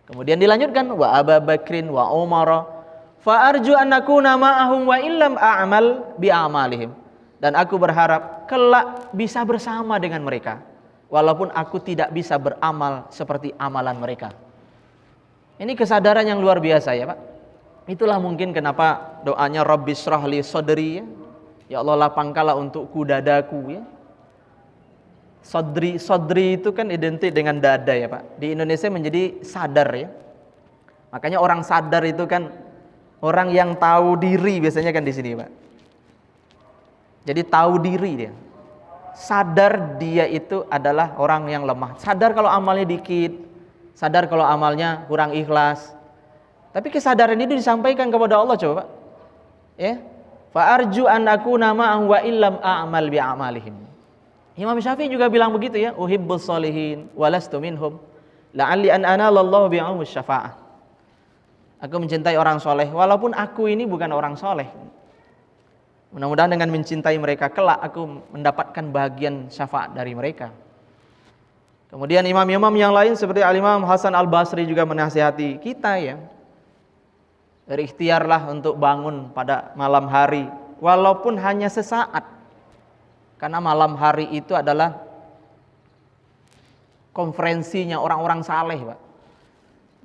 Kemudian dilanjutkan, wa Abu Bakrin wa Umar, fa arju an nakuna ma'ahum wa illam a'mal bi a'malihim. Dan aku berharap kelak bisa bersama dengan mereka, walaupun aku tidak bisa beramal seperti amalan mereka. Ini kesadaran yang luar biasa ya Pak. Itulah mungkin kenapa doanya Rabbi shrahli sadri ya. Ya Allah lapangkanlah untukku dadaku ya. Sodri itu kan identik dengan dada ya Pak. Di Indonesia menjadi sadar ya. Makanya orang sadar itu kan orang yang tahu diri biasanya kan di sini Pak. Jadi tahu diri dia. Sadar dia itu adalah orang yang lemah. Sadar kalau amalnya dikit, sadar kalau amalnya kurang ikhlas. Tapi kesadaran itu disampaikan kepada Allah coba Pak. Ya. Fa arju an akuna ma'ahum wa illam a'mal bi a'malihim. Imam Syafi'i juga bilang begitu ya, uhibbus sholihin walastu minhum. la'alli an analallahu bi'aum syafa'ah. Aku mencintai orang soleh walaupun aku ini bukan orang soleh. Mudah-mudahan dengan mencintai mereka kelak aku mendapatkan bagian syafaat dari mereka. Kemudian imam-imam yang lain seperti Al-Imam Hasan Al-Basri juga menasihati kita ya. Berikhtiarlah untuk bangun pada malam hari walaupun hanya sesaat. Karena malam hari itu adalah konferensinya orang-orang saleh, Pak.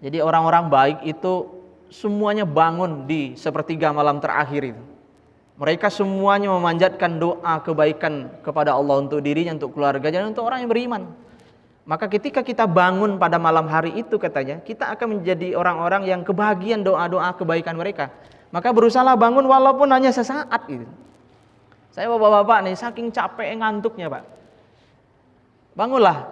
Jadi orang-orang baik itu semuanya bangun di sepertiga malam terakhir itu. Mereka semuanya memanjatkan doa kebaikan kepada Allah untuk dirinya, untuk keluarganya, dan untuk orang yang beriman. Maka ketika kita bangun pada malam hari itu katanya, kita akan menjadi orang-orang yang kebahagiaan doa-doa kebaikan mereka. Maka berusahalah bangun walaupun hanya sesaat gitu. Saya bapak-bapak nih saking capek ngantuknya, Pak. Bangunlah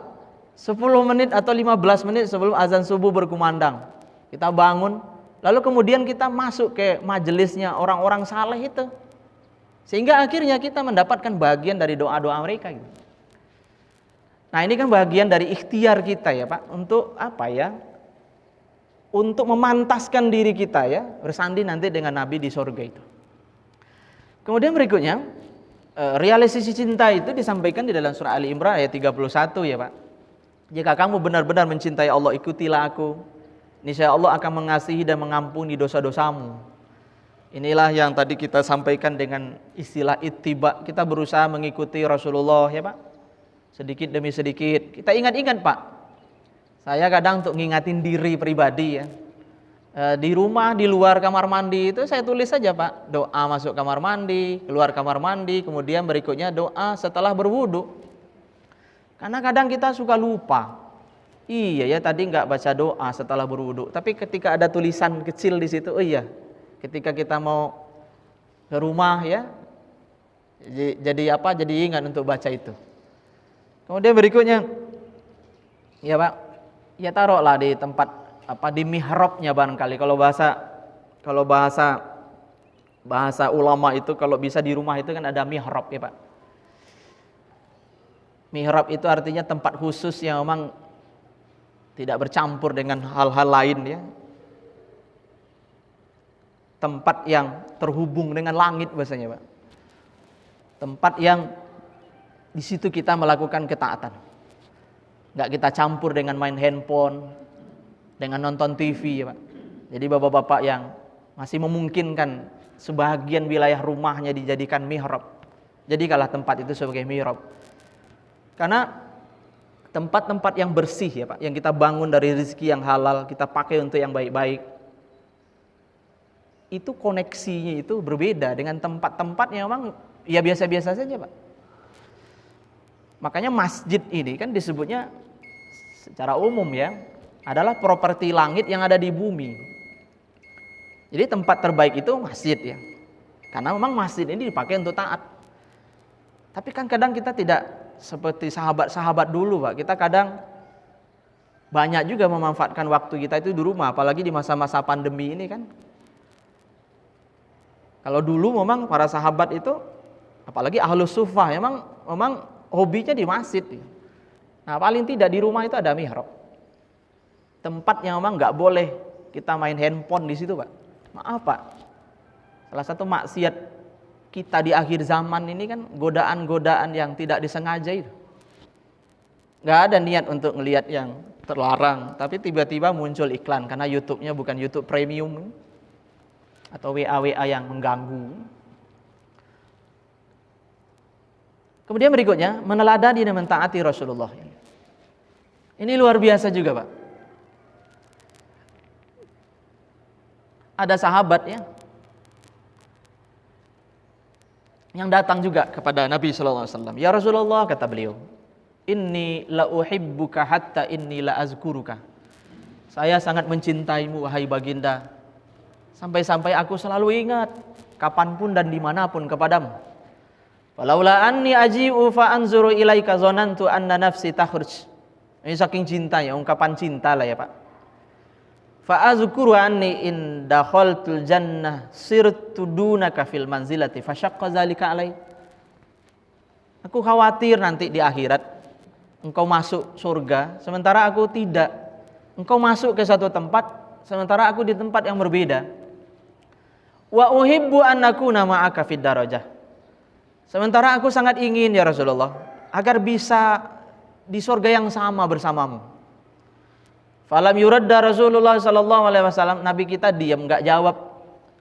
10 menit atau 15 menit sebelum azan subuh berkumandang. Kita bangun, lalu kemudian kita masuk ke majelisnya orang-orang saleh itu. Sehingga akhirnya kita mendapatkan bagian dari doa-doa mereka gitu. Nah, ini kan bagian dari ikhtiar kita ya, Pak, untuk apa ya? Untuk memantaskan diri kita ya, bersanding nanti dengan Nabi di surga itu. Kemudian berikutnya, realisasi cinta itu disampaikan di dalam surah Ali Imran ayat 31 ya, Pak. Jika kamu benar-benar mencintai Allah, ikutilah aku. Niscaya Allah akan mengasihi dan mengampuni dosa-dosamu. Inilah yang tadi kita sampaikan dengan istilah ittiba. Kita berusaha mengikuti Rasulullah ya, Pak. Sedikit demi sedikit. Kita ingat-ingat, Pak. Saya kadang untuk ngingatin diri pribadi ya. Di rumah, di luar kamar mandi itu saya tulis saja, Pak. Doa masuk kamar mandi, keluar kamar mandi, kemudian berikutnya doa setelah berwudu. Karena kadang kita suka lupa. Iya ya, tadi nggak baca doa setelah berwudu. Tapi ketika ada tulisan kecil di situ, oh iya, ketika kita mau ke rumah ya, jadi apa? Jadi ingat untuk baca itu. Kemudian berikutnya, ya Pak, ya taruhlah di tempat apa, di mihrabnya barangkali. Kalau bahasa ulama itu kalau bisa di rumah itu kan ada mihrab ya Pak. Mihrab itu artinya tempat khusus yang memang tidak bercampur dengan hal-hal lain ya. Tempat yang terhubung dengan langit bahasanya Pak. Tempat yang di situ kita melakukan ketaatan. Enggak kita campur dengan main handphone, dengan nonton TV ya Pak. Jadi bapak-bapak yang masih memungkinkan sebagian wilayah rumahnya dijadikan mihrab. Jadikanlah tempat itu sebagai mihrab. Karena tempat-tempat yang bersih ya Pak, yang kita bangun dari rezeki yang halal, kita pakai untuk yang baik-baik. Itu koneksinya itu berbeda dengan tempat-tempat yang memang ya biasa-biasa saja Pak. Makanya masjid ini kan disebutnya secara umum ya, adalah properti langit yang ada di bumi. Jadi tempat terbaik itu masjid ya. Karena memang masjid ini dipakai untuk taat. Tapi kan kadang kita tidak seperti sahabat-sahabat dulu Pak. Kita kadang banyak juga memanfaatkan waktu kita itu di rumah, apalagi di masa-masa pandemi ini kan. Kalau dulu memang para sahabat itu, apalagi ahlus sufah, memang hobinya di masjid. Nah paling tidak di rumah itu ada mihrab. Tempat yang memang nggak boleh kita main handphone di situ Pak. Maaf Pak. Salah satu maksiat kita di akhir zaman ini kan godaan-godaan yang tidak disengaja itu. Nggak ada niat untuk ngelihat yang terlarang, tapi tiba-tiba muncul iklan karena YouTube-nya bukan YouTube premium atau WA yang mengganggu. Kemudian berikutnya, meneladani dan mentaati Rasulullah. Ini luar biasa juga Pak. Ada sahabat ya, yang datang juga kepada Nabi SAW. Ya Rasulullah, kata beliau, inni la uhibbuka hatta inni la azkuruka. Saya sangat mencintaimu wahai baginda, sampai-sampai aku selalu ingat kapanpun dan dimanapun kepadamu. Walaula anni aji'u fa anzuru ilaika zonantu anna nafsi takhruj. Ini saking cinta ya, ungkapan cinta lah ya Pak. Fa azkuru anni in dakhaltul jannah sirtu dunaka fil manzilati fa syaqqa zalika alai. Aku khawatir nanti di akhirat engkau masuk surga sementara aku tidak. engkau masuk ke satu tempat sementara aku di tempat yang berbeda. Wa uhibbu an akuna ma'aka fid darajah. Sementara aku sangat ingin ya Rasulullah agar bisa di surga yang sama bersamamu. Falam yuradda Rasulullah sallallahu alaihi wasallam, Nabi kita diam enggak jawab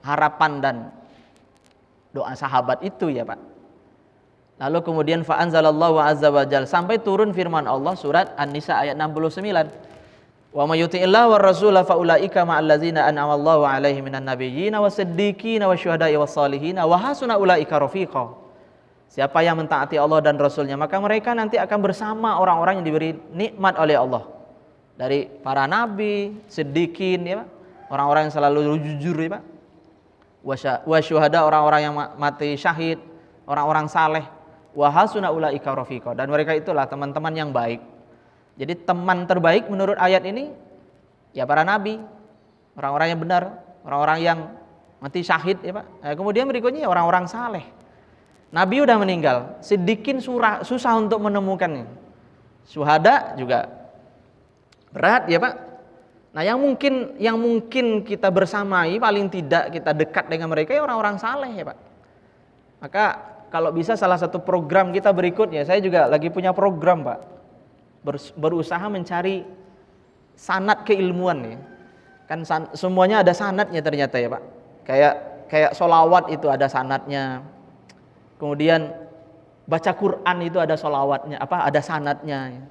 harapan dan doa sahabat itu ya Pak. Lalu kemudian fa anzalallahu azza wa jalla, sampai turun firman Allah surat An-Nisa ayat 69. Wa may yuti'illah war rasula fa ulaika ma'al ladzina an'ama Allahu 'alaihim minan nabiyyin wasiddiqin wasyuhada'i wassalihin wa hasuna ulaika rafiqa. Siapa yang mentaati Allah dan Rasulnya, maka mereka nanti akan bersama orang-orang yang diberi nikmat oleh Allah. Dari para nabi, siddiqin ya Pak, orang-orang yang selalu jujur ya Pak. Wasyuhada, orang-orang yang mati syahid, orang-orang saleh. Wa hasuna ulaika rafiqa, dan mereka itulah teman-teman yang baik. Jadi teman terbaik menurut ayat ini ya para nabi, orang-orang yang benar, orang-orang yang mati syahid ya Pak. Nah, kemudian berikutnya ya orang-orang saleh. Nabi udah meninggal, siddiqin susah untuk menemukannya. Syuhada juga berat ya Pak. Nah, yang mungkin kita bersamai, paling tidak kita dekat dengan mereka ya orang-orang saleh ya Pak. Maka kalau bisa salah satu program kita berikutnya, saya juga lagi punya program Pak, berusaha mencari sanad keilmuan ya. Kan semuanya ada sanadnya ternyata ya Pak. Kayak sholawat itu ada sanadnya. Kemudian baca Quran itu ada sholawatnya, ada sanadnya.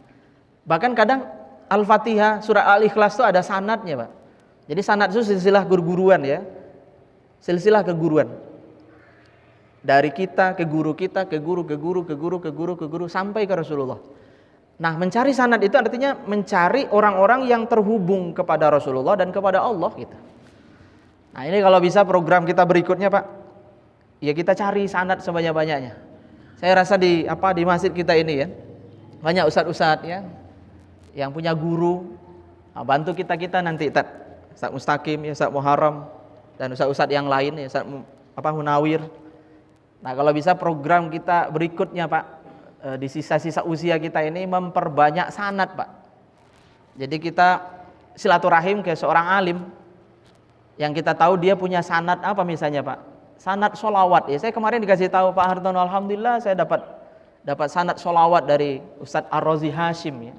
Bahkan kadang Al-Fatihah, surah Al-Ikhlas itu ada sanadnya Pak. Jadi sanad itu silsilah keguruan ya. Silsilah keguruan. Dari kita ke guru kita, ke guru sampai ke Rasulullah. Nah, mencari sanad itu artinya mencari orang-orang yang terhubung kepada Rasulullah dan kepada Allah gitu. Nah, ini kalau bisa program kita berikutnya Pak, ya kita cari sanad sebanyak-banyaknya. Saya rasa di masjid kita ini ya, banyak ustadz-ustadz ya yang punya guru. Nah, bantu kita nanti Ustadz Mustaqim, ya Ustadz Muharram, dan ustadz-ustadz yang lain ya, Ustadz Munawir. Nah, kalau bisa program kita berikutnya Pak, di sisa-sisa usia kita ini memperbanyak sanad Pak. Jadi kita silaturahim ke seorang alim yang kita tahu dia punya sanad apa misalnya Pak, sanad sholawat ya. Saya kemarin dikasih tahu Pak Hartono, alhamdulillah saya dapat sanad sholawat dari Ustadz Ar-Razi Hashim ya.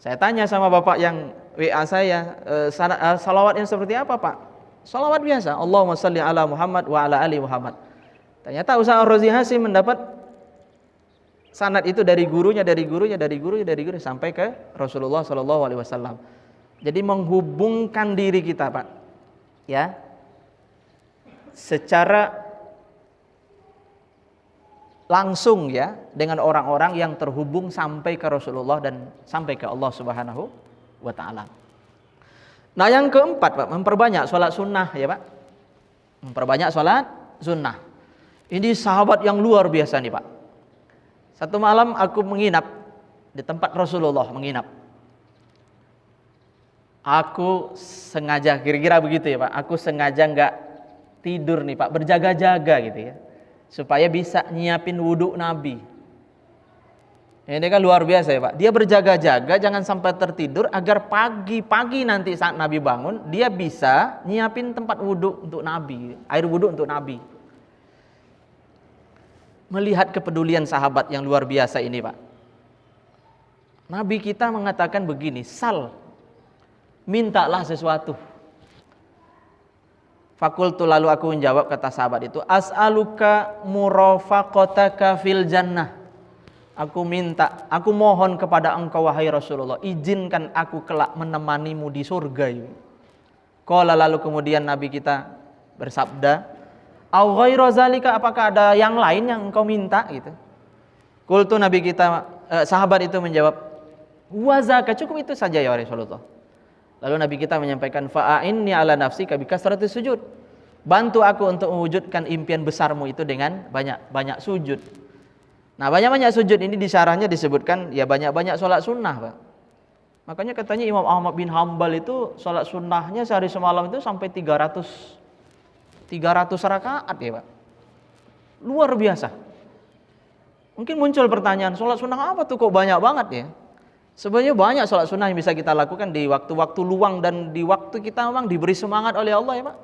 Saya tanya sama bapak yang WA saya, sanad sholawatnya seperti apa Pak? Sholawat biasa, Allahumma shalli ala Muhammad wa ala ali Muhammad. Ternyata Ustadz Ar-Razi Hashim mendapat sanad itu dari gurunya sampai ke Rasulullah Shallallahu Alaihi Wasallam. Jadi menghubungkan diri kita Pak, ya, secara langsung ya dengan orang-orang yang terhubung sampai ke Rasulullah dan sampai ke Allah Subhanahu wa Ta'ala. Nah, yang keempat Pak, memperbanyak sholat sunnah ya Pak. Memperbanyak sholat sunnah. Ini sahabat yang luar biasa nih Pak. Satu malam aku menginap di tempat Rasulullah, menginap. Aku sengaja, kira-kira begitu ya Pak, aku sengaja nggak tidur nih Pak, berjaga-jaga gitu ya, supaya bisa nyiapin wudhu Nabi. Ini kan luar biasa ya Pak, dia berjaga-jaga jangan sampai tertidur agar pagi-pagi nanti saat Nabi bangun, dia bisa nyiapin tempat wudhu untuk Nabi, air wudhu untuk Nabi. Melihat kepedulian sahabat yang luar biasa ini Pak, Nabi kita mengatakan begini, sal, mintalah sesuatu. Fakultu, lalu aku menjawab, kata sahabat itu, as'aluka murafaqataka fil jannah. Aku mohon kepada engkau wahai Rasulullah, izinkan aku kelak menemanimu di surga. Qala, lalu kemudian Nabi kita bersabda, au ghairu zalika, apakah ada yang lain yang engkau minta gitu. Qultu, Nabi kita sahabat itu menjawab, wa zaka, cukup itu saja ya Rasulullah. Lalu Nabi kita menyampaikan, fa'inni ala nafsika bi kasratis sujud. Bantu aku untuk mewujudkan impian besarmu itu dengan banyak-banyak sujud. Nah, banyak-banyak sujud ini di syarahnya disebutkan ya banyak-banyak sholat sunnah Pak. Makanya katanya Imam Ahmad bin Hambal itu sholat sunnahnya sehari semalam itu sampai 300 rakaat ya Pak. Luar biasa. Mungkin muncul pertanyaan, sholat sunnah apa tuh kok banyak banget ya? Sebenarnya banyak sholat sunnah yang bisa kita lakukan di waktu-waktu luang dan di waktu kita memang diberi semangat oleh Allah ya Pak.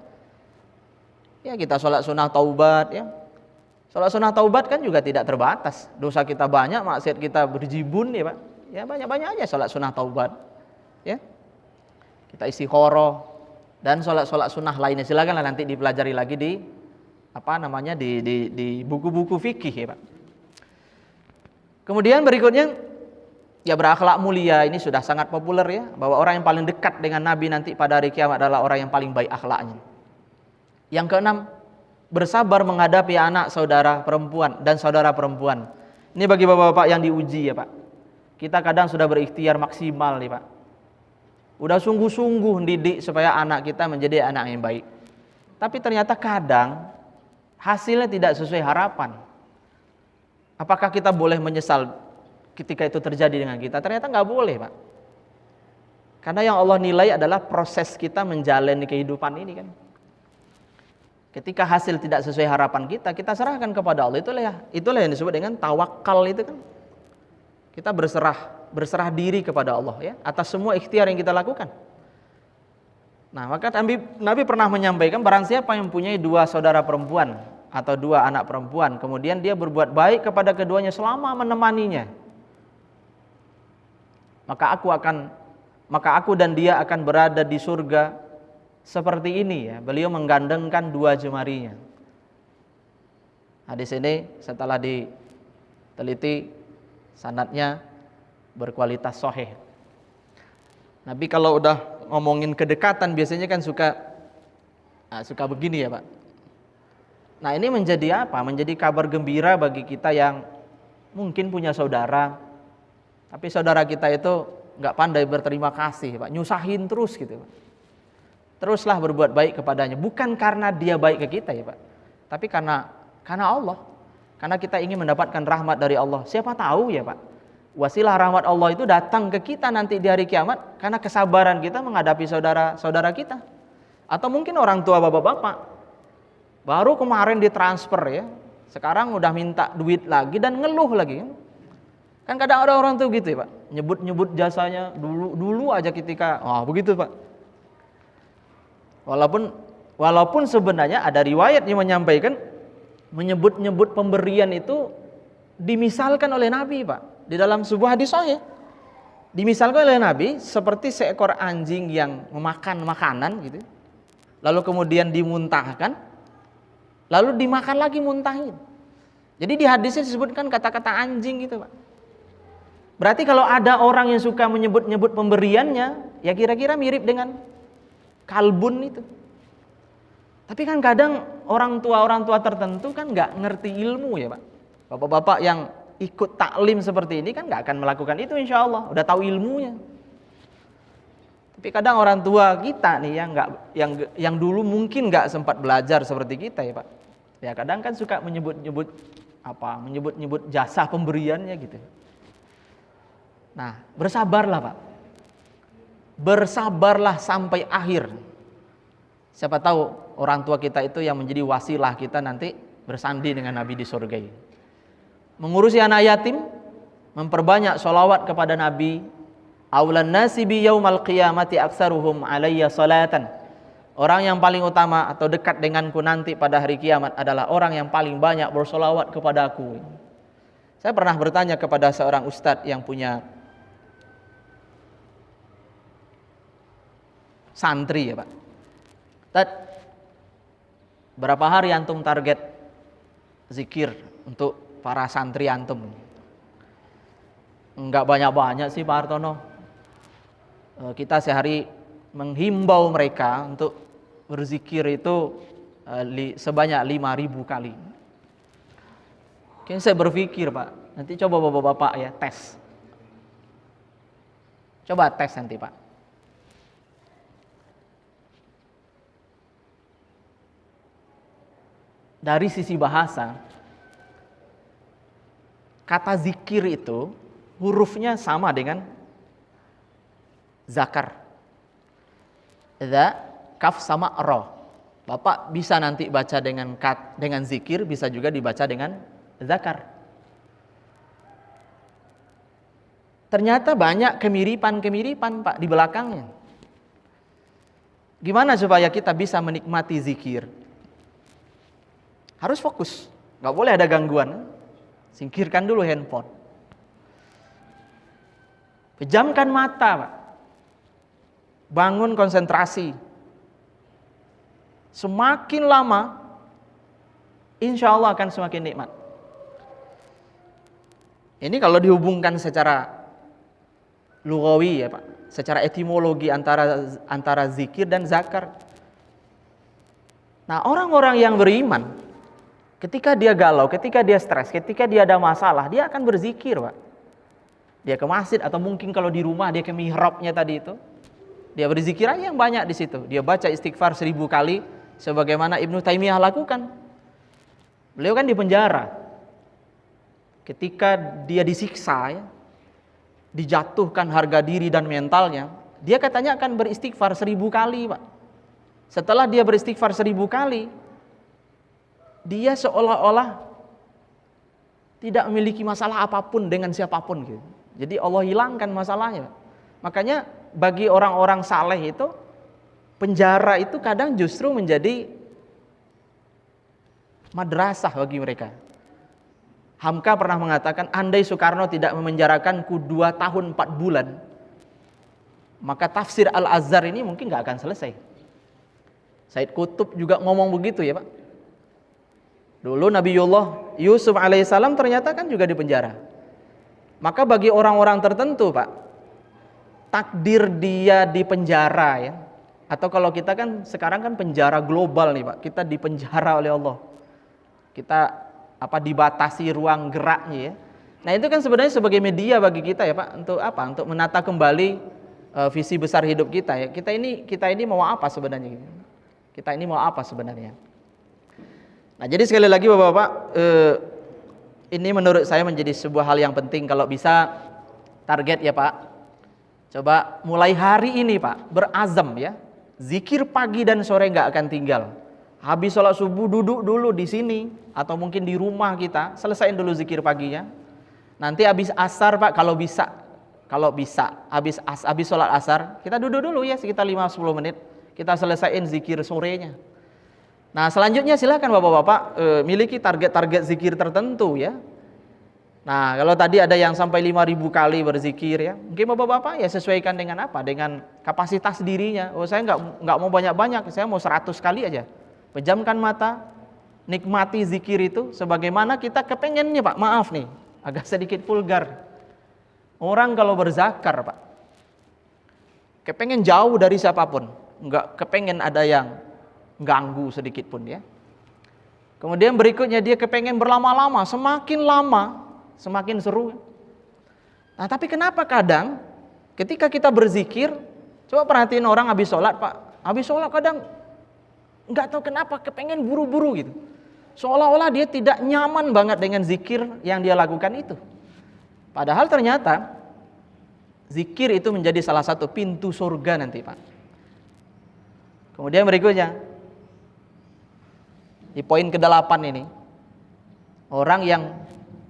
Ya kita sholat sunnah taubat ya. Sholat sunnah taubat kan juga tidak terbatas. Dosa kita banyak, maksiat kita berjibun ya Pak. Ya banyak-banyak aja sholat sunnah taubat. Ya. Kita istikharah dan sholat-sholat sunnah lainnya. Silakanlah nanti dipelajari lagi di di buku-buku fikih ya Pak. Kemudian berikutnya ya berakhlak mulia, ini sudah sangat populer ya, bahwa orang yang paling dekat dengan Nabi nanti pada hari kiamat adalah orang yang paling baik akhlaknya. Yang keenam, bersabar menghadapi anak saudara perempuan dan saudara perempuan. Ini bagi bapak-bapak yang diuji ya Pak. Kita kadang sudah berikhtiar maksimal nih Pak. Udah sungguh-sungguh didik supaya anak kita menjadi anak yang baik. Tapi ternyata kadang hasilnya tidak sesuai harapan. Apakah kita boleh menyesal ketika itu terjadi dengan kita? Ternyata nggak boleh Pak. Karena yang Allah nilai adalah proses kita menjalani kehidupan ini kan. Ketika hasil tidak sesuai harapan kita serahkan kepada Allah. Itulah yang disebut dengan tawakal itu kan. Kita berserah diri kepada Allah ya atas semua ikhtiar yang kita lakukan. Nah, maka Nabi pernah menyampaikan barang siapa yang mempunyai 2 saudara perempuan atau 2 anak perempuan, kemudian dia berbuat baik kepada keduanya selama menemaninya, maka aku dan dia akan berada di surga seperti ini ya. Beliau menggandengkan 2 jemarinya. Hadis ini setelah diteliti sanadnya berkualitas sahih. Nabi kalau udah ngomongin kedekatan biasanya kan suka begini ya Pak. Nah ini menjadi apa? Menjadi kabar gembira bagi kita yang mungkin punya saudara, tapi saudara kita itu nggak pandai berterima kasih Pak, nyusahin terus gitu Pak. Teruslah berbuat baik kepadanya, bukan karena dia baik ke kita ya Pak, tapi karena Allah, karena kita ingin mendapatkan rahmat dari Allah. Siapa tahu ya Pak, wasilah rahmat Allah itu datang ke kita nanti di hari kiamat karena kesabaran kita menghadapi saudara-saudara kita. Atau mungkin orang tua bapak-bapak baru kemarin ditransfer ya, sekarang udah minta duit lagi dan ngeluh lagi kan kadang ada orang tuh gitu ya Pak, nyebut jasanya dulu aja ketika begitu Pak. Walaupun sebenarnya ada riwayat yang menyampaikan menyebut pemberian itu dimisalkan oleh Nabi Pak, di dalam sebuah hadis sahih dimisalkan oleh Nabi seperti seekor anjing yang memakan makanan gitu, lalu kemudian dimuntahkan, lalu dimakan lagi muntahin. Jadi di hadisnya disebutkan kata-kata anjing gitu Pak. Berarti kalau ada orang yang suka menyebut-nyebut pemberiannya, ya kira-kira mirip dengan kalbun itu. Tapi kan kadang orang tua tertentu kan nggak ngerti ilmu ya Pak. Bapak-bapak yang ikut taklim seperti ini kan nggak akan melakukan itu insya Allah, udah tahu ilmunya. Tapi kadang orang tua kita nih yang dulu mungkin nggak sempat belajar seperti kita ya Pak. Ya kadang kan suka menyebut-nyebut jasa pemberiannya gitu. Nah, bersabarlah Pak. Bersabarlah sampai akhir. Siapa tahu orang tua kita itu yang menjadi wasilah kita nanti bersandi dengan Nabi di surga ini. Mengurusi anak yatim, memperbanyak sholawat kepada Nabi. Aulan nasi bi yaumal qiyamati aktsaruhum alayya salatan. Orang yang paling utama atau dekat denganku nanti pada hari kiamat adalah orang yang paling banyak bersolawat kepada aku. Saya pernah bertanya kepada seorang ustadz yang punya santri ya Pak. Ustadz, berapa hari antum target zikir untuk para santri antum? Enggak banyak-banyak sih Pak Hartono. Kita sehari menghimbau mereka untuk berzikir itu sebanyak 5.000 kali. Kayaknya saya berpikir Pak, nanti coba bapak-bapak ya tes. Coba tes nanti Pak. Dari sisi bahasa, kata zikir itu hurufnya sama dengan zakar. Kaf sama ro. Bapak bisa nanti baca dengan zikir, bisa juga dibaca dengan zakar. ternyata banyak kemiripan-kemiripan Pak di belakangnya. Gimana supaya kita bisa menikmati zikir? Harus fokus, nggak boleh ada gangguan. Singkirkan dulu handphone. Pejamkan mata Pak. Bangun konsentrasi. Semakin lama, insya Allah akan semakin nikmat. Ini kalau dihubungkan secara lugawi ya Pak, secara etimologi antara zikir dan zakar. Nah, orang-orang yang beriman, ketika dia galau, ketika dia stres, ketika dia ada masalah, dia akan berzikir Pak. Dia ke masjid atau mungkin kalau di rumah dia ke mihrabnya tadi itu, dia berzikir aja yang banyak di situ. Dia baca istighfar 1000 kali. Sebagaimana Ibnu Taimiyah lakukan. Beliau kan di penjara. Ketika dia disiksa ya, dijatuhkan harga diri dan mentalnya, dia katanya akan beristighfar 1000 kali Pak. Setelah dia beristighfar 1000 kali, dia seolah-olah tidak memiliki masalah apapun dengan siapapun gitu. Jadi Allah hilangkan masalahnya. Makanya bagi orang-orang saleh itu, penjara itu kadang justru menjadi madrasah bagi mereka. Hamka pernah mengatakan, andai Soekarno tidak memenjarakanku 2 tahun 4 bulan, maka tafsir Al-Azhar ini mungkin gak akan selesai. Said Qutb juga ngomong begitu ya Pak. Dulu Nabiullah Yusuf alaihissalam ternyata kan juga di penjara. Maka bagi orang-orang tertentu Pak, takdir dia di penjara ya, atau kalau kita kan sekarang kan penjara global nih Pak, kita dipenjara oleh Allah, kita dibatasi ruang geraknya ya. Nah itu kan sebenarnya sebagai media bagi kita ya Pak, untuk apa? Untuk menata kembali visi besar hidup kita ya. Kita ini mau apa sebenarnya? Kita ini mau apa sebenarnya? Nah jadi sekali lagi Bapak-bapak, ini menurut saya menjadi sebuah hal yang penting. Kalau bisa target ya Pak, coba mulai hari ini Pak, berazam ya, zikir pagi dan sore nggak akan tinggal. Habis sholat subuh duduk dulu di sini atau mungkin di rumah kita, selesaiin dulu zikir paginya. Nanti habis asar Pak, kalau bisa habis sholat asar kita duduk dulu ya sekitar 5-10 menit, kita selesaiin zikir sorenya. Nah selanjutnya silakan Bapak-bapak miliki target-target zikir tertentu ya. Nah kalau tadi ada yang sampai 5.000 kali berzikir ya, mungkin Bapak-bapak ya sesuaikan dengan apa? Dengan kapasitas dirinya. Oh saya nggak mau banyak-banyak, saya mau 100 kali aja. Pejamkan mata, nikmati zikir itu sebagaimana kita kepengennya Pak. Maaf nih, agak sedikit vulgar. Orang kalau berzakar Pak, kepengen jauh dari siapapun, nggak kepengen ada yang ganggu sedikit pun ya. Kemudian berikutnya dia kepengen berlama-lama, semakin lama semakin seru. Nah tapi kenapa kadang ketika kita berzikir, coba perhatiin orang habis sholat Pak, habis sholat kadang nggak tahu kenapa kepengen buru-buru gitu, seolah-olah dia tidak nyaman banget dengan zikir yang dia lakukan itu. Padahal ternyata zikir itu menjadi salah satu pintu surga nanti Pak. Kemudian berikutnya di poin ke-8 ini, orang yang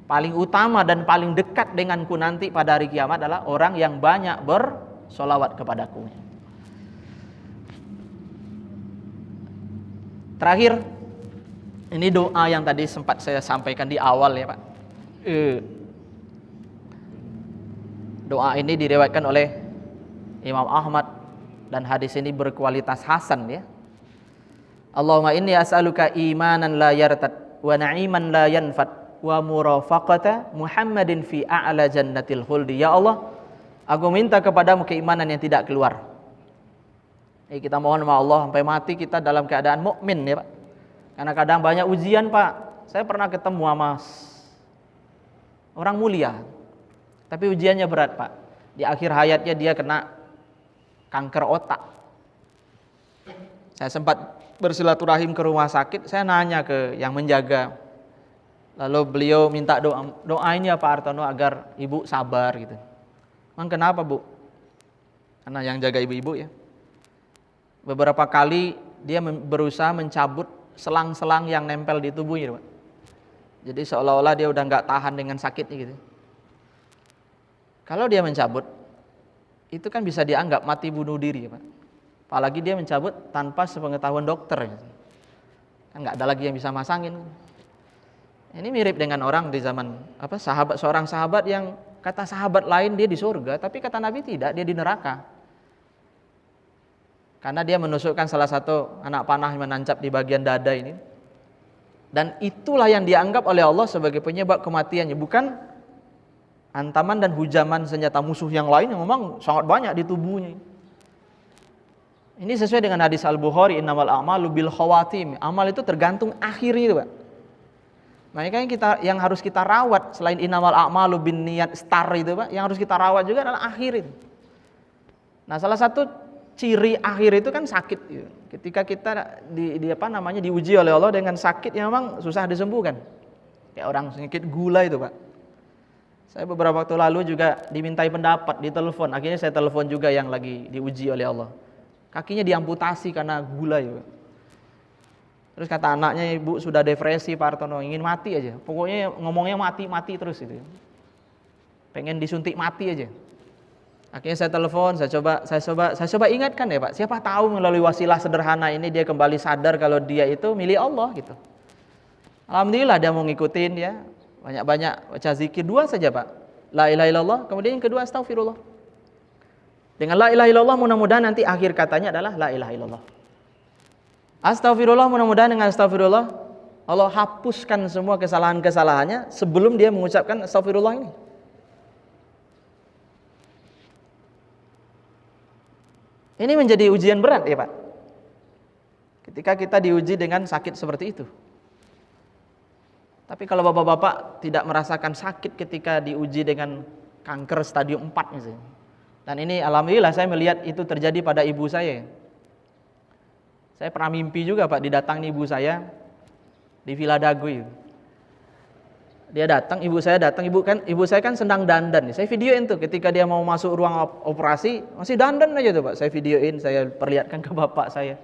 paling utama dan paling dekat denganku nanti pada hari kiamat adalah orang yang banyak bersolawat kepadaku. Terakhir, ini doa yang tadi sempat saya sampaikan di awal ya Pak. Doa ini diriwayatkan oleh Imam Ahmad dan hadis ini berkualitas hasan ya. Allahumma inni as'aluka imanan la yartad wa na'iman la yanfad wa murafaqata Muhammadin fi a'la jannatil khuldi. Ya Allah, aku minta kepadamu keimanan yang tidak keluar. Kita mohon sama Allah sampai mati kita dalam keadaan mukmin ya Pak. Karena kadang banyak ujian Pak. Saya pernah ketemu sama orang mulia, tapi ujiannya berat Pak. Di akhir hayatnya dia kena kanker otak. Saya sempat bersilaturahim ke rumah sakit, saya nanya ke yang menjaga. Lalu beliau minta doain ya Pak Hartono agar ibu sabar gitu. Emang kenapa Bu? Karena yang jaga ibu-ibu ya. Beberapa kali dia berusaha mencabut selang-selang yang nempel di tubuhnya Pak. Jadi seolah-olah dia udah nggak tahan dengan sakitnya gitu. Kalau dia mencabut, itu kan bisa dianggap mati bunuh diri, Pak. Apalagi dia mencabut tanpa sepengetahuan dokter. Kan nggak ada lagi yang bisa masangin. Ini mirip dengan orang di zaman seorang sahabat yang kata sahabat lain dia di surga, tapi kata Nabi tidak, dia di neraka. Karena dia menusukkan salah satu anak panah yang menancap di bagian dada ini. Dan itulah yang dianggap oleh Allah sebagai penyebab kematiannya, bukan antaman dan hujaman senjata musuh yang lain yang memang sangat banyak di tubuhnya. Ini sesuai dengan hadis Al-Bukhari, innamal a'malu bil khawatim. Amal itu tergantung akhir itu, Pak. Makanya yang harus kita rawat selain innamal a'malu bin niyat star itu, Pak, yang harus kita rawat juga adalah akhir itu. Nah, salah satu ciri akhir itu kan sakit. Ketika kita diuji oleh Allah dengan sakit yang memang susah disembuhkan. Kayak orang sakit gula itu, Pak. Saya beberapa waktu lalu juga dimintai pendapat di telepon. Akhirnya saya telepon juga yang lagi diuji oleh Allah. Kakinya diamputasi karena gula ya. Terus kata anaknya, ibu sudah depresi Pak Hartono, ingin mati aja. Pokoknya ngomongnya mati terus itu. Pengen disuntik mati aja. Akhirnya saya telepon, saya coba ingatkan ya Pak. Siapa tahu melalui wasilah sederhana ini dia kembali sadar kalau dia itu milik Allah gitu. Alhamdulillah dia mau ngikutin ya. Banyak-banyak baca zikir, 2 saja Pak. La ilaha illallah, kemudian yang kedua astagfirullah. Dengan la ilaha illallah mudah-mudahan nanti akhir katanya adalah la ilaha illallah. Astagfirullah, mudah-mudahan dengan astagfirullah Allah hapuskan semua kesalahan-kesalahannya sebelum dia mengucapkan astagfirullah ini. Ini menjadi ujian berat ya Pak. Ketika kita diuji dengan sakit seperti itu. Tapi kalau bapak-bapak tidak merasakan sakit ketika diuji dengan kanker stadium 4 misalnya. Dan ini alhamdulillah saya melihat itu terjadi pada ibu saya. Saya pernah mimpi juga Pak, didatangi ibu saya di Villa Dago itu. Dia datang, ibu saya kan sedang dandan. Saya videoin tuh ketika dia mau masuk ruang operasi, masih dandan aja tuh Pak. Saya videoin, saya perlihatkan ke bapak saya.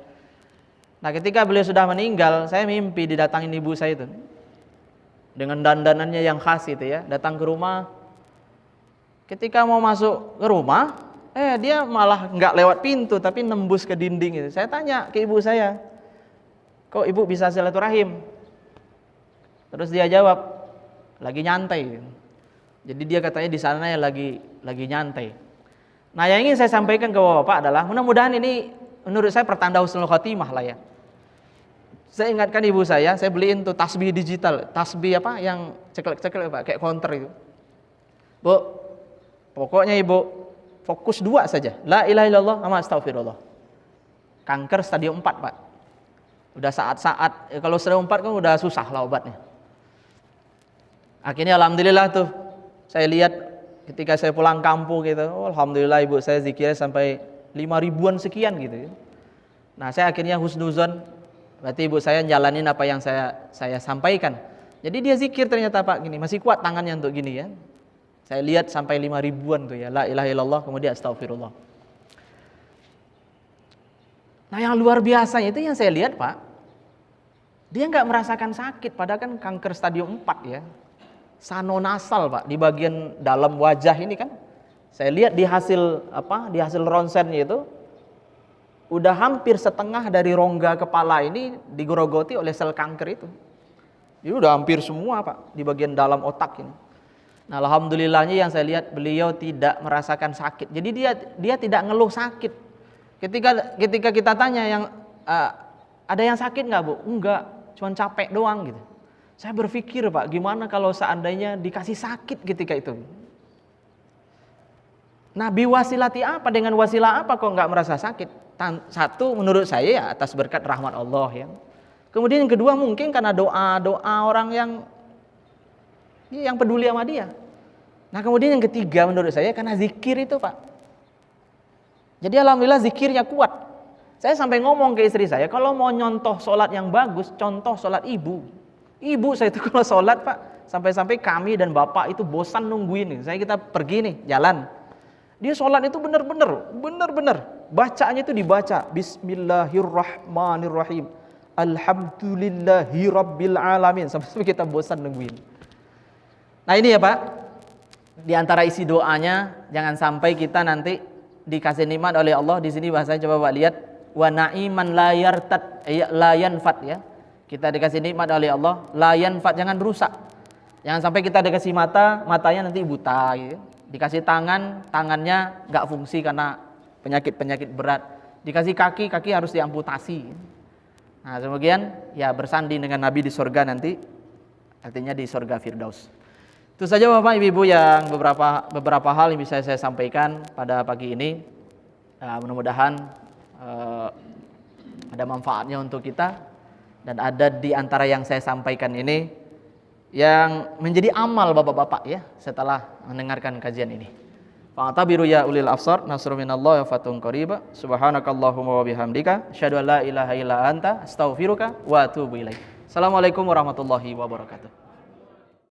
Nah, ketika beliau sudah meninggal, saya mimpi didatangin ibu saya itu. Dengan dandanannya yang khas itu ya, datang ke rumah. Ketika mau masuk ke rumah, dia malah nggak lewat pintu tapi nembus ke dinding itu. Saya tanya ke ibu saya, kok ibu bisa silaturahim? Terus dia jawab, lagi nyantai. Jadi dia katanya di sana ya lagi nyantai. Nah, yang ingin saya sampaikan ke bapak adalah mudah-mudahan ini menurut saya pertanda husnul khotimah lah ya. Saya ingatkan ibu saya beliin tuh tasbih digital, tasbih yang ceklek-ceklek Pak, kayak counter itu. Bu, pokoknya ibu fokus 2 saja. La ilaha illallah sama astagfirullah. Kanker stadium 4, Pak. Udah saat-saat, kalau stadium 4 kan udah susah lah obatnya. Akhirnya alhamdulillah tuh, saya lihat ketika saya pulang kampung gitu, alhamdulillah ibu saya zikirnya sampai 5.000-an sekian gitu. Nah, saya akhirnya husnuzon, berarti ibu saya jalanin apa yang saya sampaikan. Jadi dia zikir ternyata Pak gini, masih kuat tangannya untuk gini ya. Saya lihat sampai 5.000-an tuh ya, la ilaha illallah kemudian astagfirullah. Nah, yang luar biasanya itu yang saya lihat Pak, dia nggak merasakan sakit, padahal kan kanker stadium 4 ya. Sanonasal Pak, di bagian dalam wajah ini kan. Saya lihat di hasil ronsennya itu udah hampir setengah dari rongga kepala ini digerogoti oleh sel kanker itu. Jadi udah hampir semua Pak di bagian dalam otak ini. Nah, alhamdulillahnya yang saya lihat beliau tidak merasakan sakit. Jadi dia tidak ngeluh sakit. Ketika kita tanya ada yang sakit nggak Bu? Enggak, cuma capek doang gitu. Saya berpikir Pak, gimana kalau seandainya dikasih sakit ketika itu? Nabi wasilati apa? Dengan wasilah apa kok nggak merasa sakit? Satu, menurut saya ya atas berkat rahmat Allah ya. Kemudian yang kedua mungkin karena doa orang yang peduli sama dia. Nah, kemudian yang ketiga menurut saya karena zikir itu Pak. Jadi alhamdulillah zikirnya kuat. Saya sampai ngomong ke istri saya, kalau mau nyontoh sholat yang bagus, contoh sholat ibu. Ibu saya itu kalau sholat Pak, sampai-sampai kami dan bapak itu bosan nungguin. Kita pergi nih jalan. Dia sholat itu benar-benar. Bacaannya itu dibaca Bismillahirrahmanirrahim. Alhamdulillahirabbil alamin. Sampai kita bosan nungguin. Nah, ini ya Pak. Di antara isi doanya, jangan sampai kita nanti dikasih nikmat oleh Allah. Di sini bahasanya coba Pak lihat, wa na'iman la yartad, la yanfat ya. Kita dikasih nikmat oleh Allah, la yanfat, jangan rusak. Jangan sampai kita dikasih mata, matanya nanti buta gitu. Dikasih tangan, tangannya enggak fungsi karena penyakit-penyakit berat. Dikasih kaki, kaki harus diamputasi. Nah, kemudian ya bersanding dengan Nabi di surga nanti, artinya di surga Firdaus. Itu saja Bapak Ibu yang beberapa hal yang bisa saya sampaikan pada pagi ini. Mudah-mudahan ada manfaatnya untuk kita, dan ada di antara yang saya sampaikan ini yang menjadi amal Bapak-bapak ya setelah mendengarkan kajian ini. Fa'tabiru ya ulil absar, nasrun minallahi wa fatun qariba. Subhanakallahumma wa bihamdika, asyhadu an la ilaha illa anta, astaghfiruka wa atubu ilaik. Assalamualaikum warahmatullahi wabarakatuh.